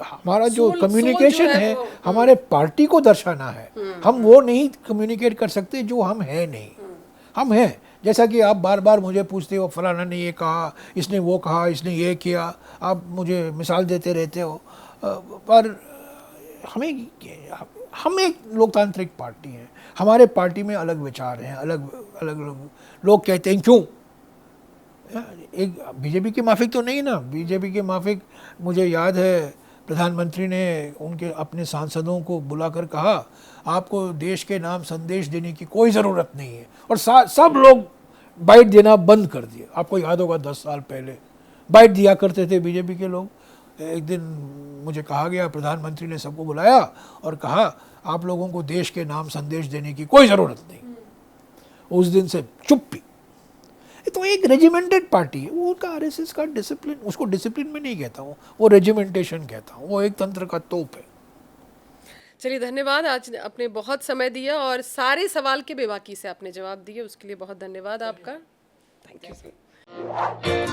हमारा जो सोल कम्युनिकेशन जो है है वो, हमारे पार्टी को दर्शाना है। हम वो नहीं कम्युनिकेट कर सकते जो हम हैं नहीं। हम हैं, जैसा कि आप बार बार मुझे पूछते हो, फलाना ने ये कहा, इसने वो कहा, इसने ये किया, आप मुझे मिसाल देते रहते हो, पर हम एक लोकतांत्रिक पार्टी हैं, हमारे पार्टी में अलग विचार हैं, अलग अलग लोग कहते हैं क्यों। एक बीजेपी के माफिक तो नहीं ना, बीजेपी के माफिक मुझे याद है प्रधानमंत्री ने उनके अपने सांसदों को बुलाकर कहा, आपको देश के नाम संदेश देने की कोई ज़रूरत नहीं है, और सब लोग बाइट देना बंद कर दिए। आपको याद होगा 10 साल पहले बाइट दिया करते थे बीजेपी के लोग। एक दिन मुझे कहा गया, प्रधानमंत्री ने सबको बुलाया और कहा, आप लोगों को देश के नाम संदेश देने की कोई ज़रूरत नहीं। उस दिन से चुप्पी। तो एक रेजिमेंटेड पार्टी है, वो उनका आरएसएस का डिसिप्लिन, उसको डिसिप्लिन में नहीं कहता हूँ, वो रेजिमेंटेशन कहता हूँ, वो एक तंत्र का तोप है। चलिए धन्यवाद, आज आपने बहुत समय दिया और सारे सवाल के बेबाकी से आपने जवाब दिए, उसके लिए बहुत धन्यवाद आपका। Thank you.